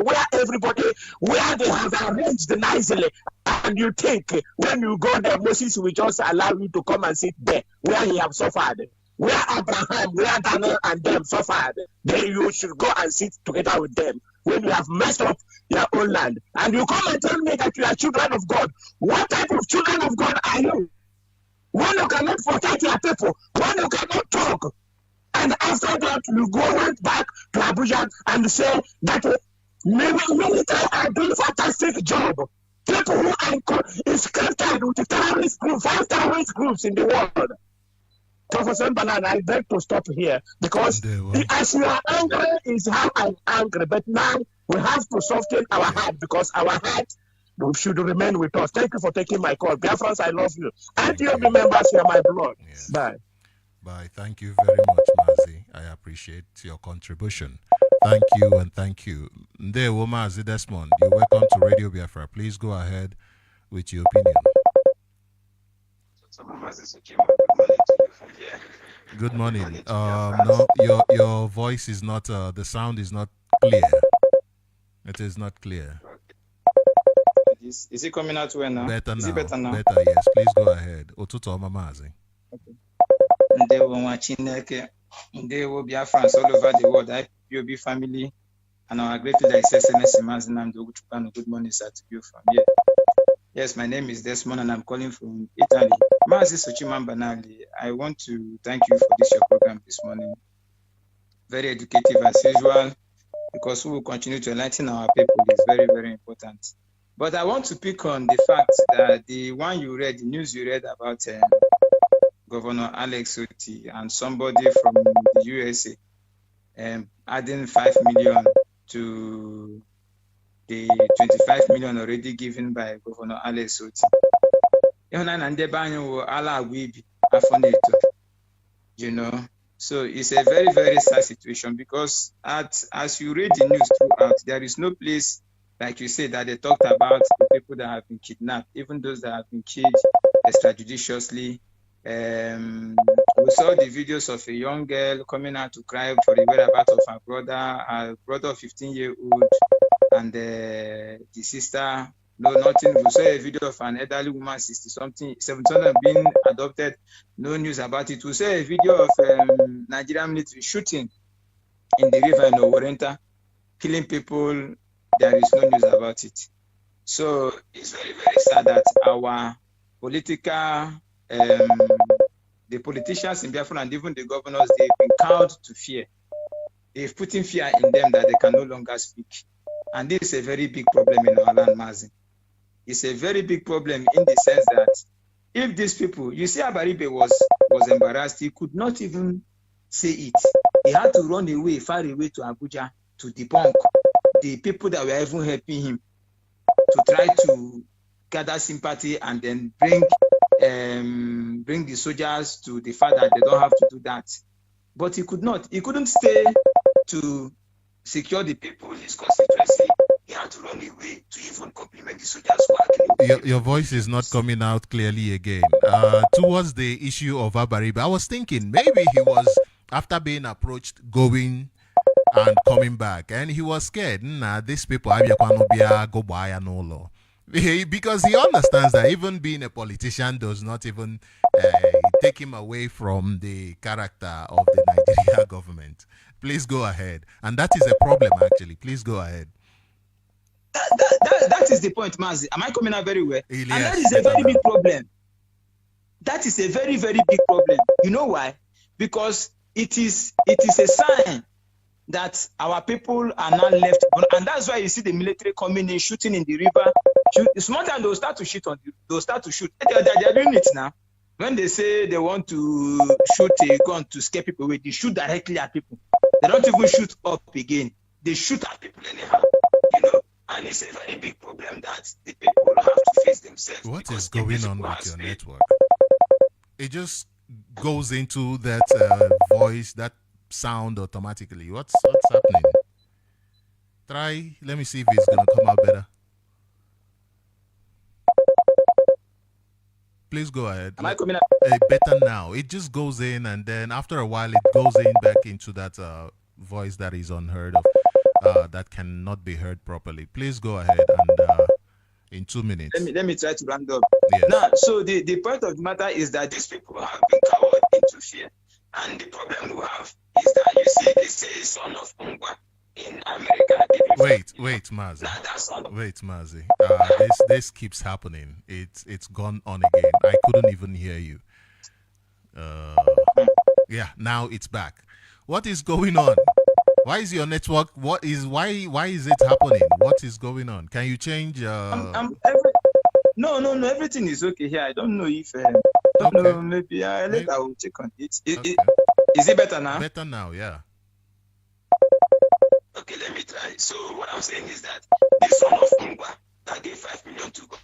where they have arranged nicely. And you think when you go there, Moses will just allow you to come and sit there where he have suffered. Where Abraham, where Daniel and them suffered, then you should go and sit together with them. When you have messed up your own land, and you come and tell me that you are children of God. What type of children of God are you? when you cannot protect your people, when you cannot talk, and after that you go right back to Abuja and say that military are doing fantastic job. People who are inscripted with the terrorist group, 5 terrorist groups in the world. Professor Banana, I beg to stop here because as you are angry is how I'm angry. But now we have to soften our heart because our heart should remain with us. Thank you for taking my call. Biafrans, I love you. And you members, you are my blood. Yes. Bye. Bye. Thank you very much, Mazi. I appreciate your contribution. Thank you and thank you. Ndewo Mazi Desmond, you're welcome to Radio Biafra. Please go ahead with your opinion. Good morning. No, your voice is not. The sound is not clear. It is not clear. Is it coming out well now? Better is now. It better now? Better, yes. Please go ahead. Otuto Mamazi. Okay. Ndewo Mwachineke, Ndewo Biafrans all over the world, IPOB family, and our great leader, His Excellency Mazi Kanu. Good morning, sir, to you from here. Yes, my name is Desmond, and I'm calling from Italy. Mazi Sochima Banali, I want to thank you for this your program this morning. Very educative as usual, because we will continue to enlighten our people is very, very important. But I want to pick on the fact that the one you read, the news you read about Governor Alex Oti and somebody from the USA adding 5 million to the 25 million already given by Governor Alex Oti. You know, so it's a very, very sad situation because as you read the news throughout, there is no place, like you said, that they talked about the people that have been kidnapped, even those that have been killed extrajudiciously. We saw the videos of a young girl coming out to cry for the whereabouts of her brother of 15-year-old, and the sister, no, nothing. We saw a video of an elderly woman, 60-something, 70 being adopted, no news about it. We saw a video of Nigerian military shooting in the river in Oworenta, killing people. There is no news about it. So it's very, very sad that our political, the politicians in Biafra and even the governors, they've been cowed to fear. They've put in fear in them that they can no longer speak. And this is a very big problem in our land, Mazi. It's a very big problem in the sense that if these people, you see, Abaribe was embarrassed. He could not even say it. He had to run away, far away to Abuja to debunk the people that were even helping him to try to gather sympathy and then bring the soldiers to the fact that they don't have to do that. But he could not. He couldn't stay to secure the people in his constituency. He had to run away to even compliment the soldiers. Your voice is not coming out clearly again. Towards the issue of Abaribe, I was thinking maybe he was, after being approached, going and coming back, and he was scared. Nah, these people go buy no law. Because he understands that even being a politician does not even take him away from the character of the Nigeria government. Please go ahead. And that is a problem, actually. Please go ahead. That is the point, Mazi. Am I coming out very well? Yes, and that is a very big problem. That is a very, very big problem. You know why? Because it is a sign that our people are now left, and that's why you see the military coming in, shooting in the river. Small time they'll start to shoot they'll start to shoot. They're doing it now. When they say they want to shoot a gun to scare people away, they shoot directly at people. They don't even shoot up again. They shoot at people anyhow. You know, and it's a very big problem that the people have to face themselves. What is going on with your network? It just goes into that voice, that sound automatically. What's happening? Let me see if it's gonna come out better. Please go ahead. Am I coming up? Better now. It just goes in, and then after a while, it goes in back into that voice that is unheard of, that cannot be heard properly. Please go ahead, and in 2 minutes. Let me try to round up. Yes. Now, so the point of the matter is that these people have been cowered into fear, and the problem we have is that you see, they say son of Ungwa in America. Wait, Mazi. Wait, Mazi. This keeps happening. It's gone on again. I couldn't even hear you. Yeah, now it's back. What is going on? Why is your network? Why is it happening? What is going on? Can you change? No, everything is okay here. I don't know if Okay. maybe later I will check on it. Okay. Is it better now? Better now, yeah. Okay, let me try. So what I'm saying is that the son of Ngwa that gave 5 million to God,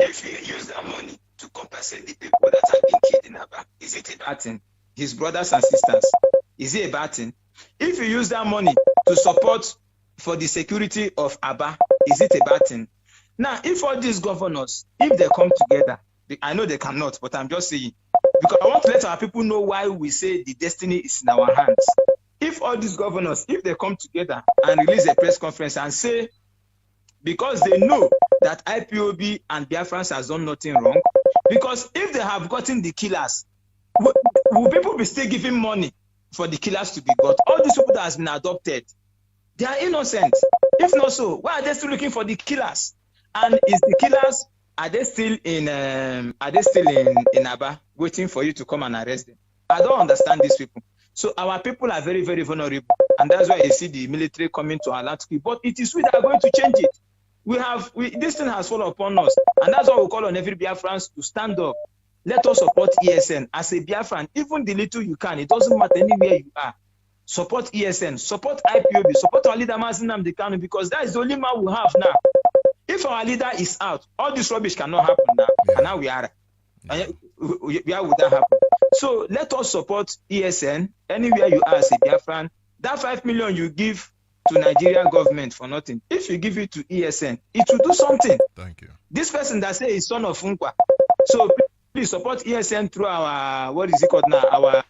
if he use that money to compensate the people that have been killed in Aba, is it a bad thing? His brothers and sisters, is it a bad thing? If you use that money to support for the security of Aba, is it a bad thing? Now, if all these governors, if they come together, I know they cannot, but I'm just saying, because I want to let our people know why we say the destiny is in our hands. If all these governors, if they come together and release a press conference and say, because they know that IPOB and Biafrans has done nothing wrong, because if they have gotten the killers, will people be still giving money for the killers to be got? All these people that has been adopted, they are innocent. If not so, why are they still looking for the killers? And is the killers, are they still in Aba waiting for you to come and arrest them? I don't understand these people. So our people are very, very vulnerable, and that's why you see the military coming to our land. But it is we that are going to change it. This thing has fallen upon us, and that's why we call on every Biafrans to stand up. Let us support ESN as a Biafran, even the little you can. It doesn't matter anywhere you are. Support ESN, support IPOB, support our leader Mazi Nnamdi Kanu, because that is the only man we have now. If our leader is out, all this rubbish cannot happen now. Yeah. And now we are. Where would that happen? So let us support ESN anywhere you are as a Biafran. That 5 million you give to Nigerian government for nothing. If you give it to ESN, it will do something. Thank you. This person that say is son of Nkwa. So please support ESN through our, what is it called now? Our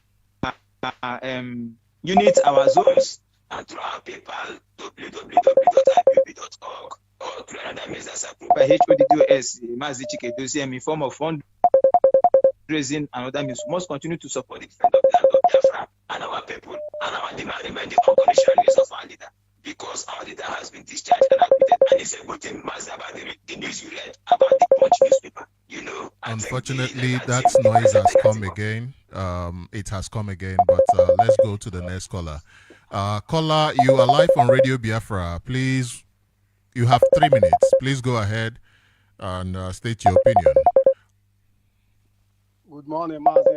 unit, our zones, and through our PayPal, www.ipp.org, or through another means that's approved by HODDOS, Mazi Chikedozie, in form of fundraising and other means. We must continue to support the defense of the land of Biafra and our people, and our demand remain the unconditional release of our leader, because our leader has been discharged and acquitted, and it's a good thing, Mazi, about the news you read about the Punch newspaper. You know, unfortunately, that noise has come again. It has come again, but let's go to the next caller. Caller, you are live on Radio Biafra. Please, you have 3 minutes. Please go ahead and state your opinion. Good morning, Mazi.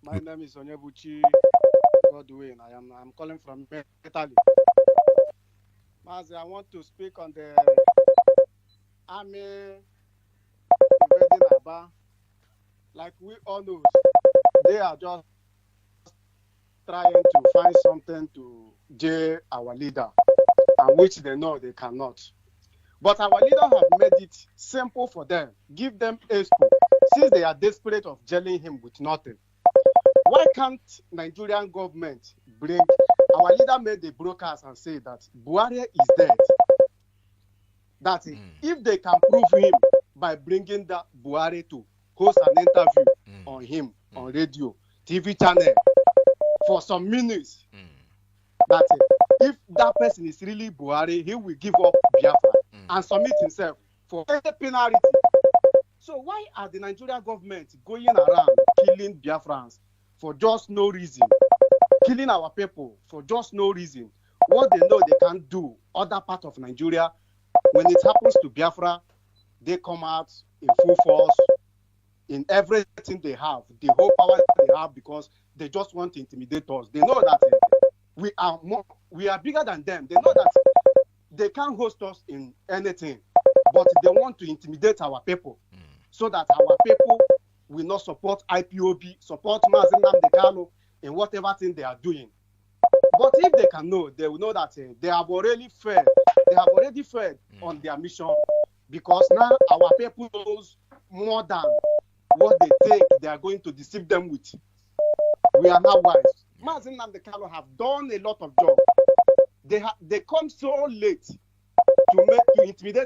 My name is Onyebuchi Godwin. I'm calling from Italy. Mazi, I want to speak on the army invading Aba. Like we all know, they are just trying to find something to jail our leader, and which they know they cannot. But our leader have made it simple for them. Give them a school, since they are desperate of jailing him with nothing. Why can't Nigerian government bring, our leader made the broadcast and say that Buhari is dead. That if they can prove him by bringing that Buhari to host an interview on him on radio, TV channel for some minutes, that if that person is really Buhari, he will give up Biafra and submit himself for any penalty. So why are the Nigerian government going around killing Biafrans for just no reason, killing our people for just no reason? What they know they can't do other part of Nigeria, when it happens to Biafra, they come out in full force, in everything they have, the whole power they have, because they just want to intimidate us. They know that we are bigger than them. They know that they can't host us in anything, but they want to intimidate our people, so that our people will not support IPOB, support Mazi Nnamdi Kanu in whatever thing they are doing. But if they can know, they will know that they have already failed. They have already failed on their mission, because now our people knows more than what they think they are going to deceive them with. We are now wise. Mazi Nnamdi Kanu have done a lot of jobs. They come so late to intimidate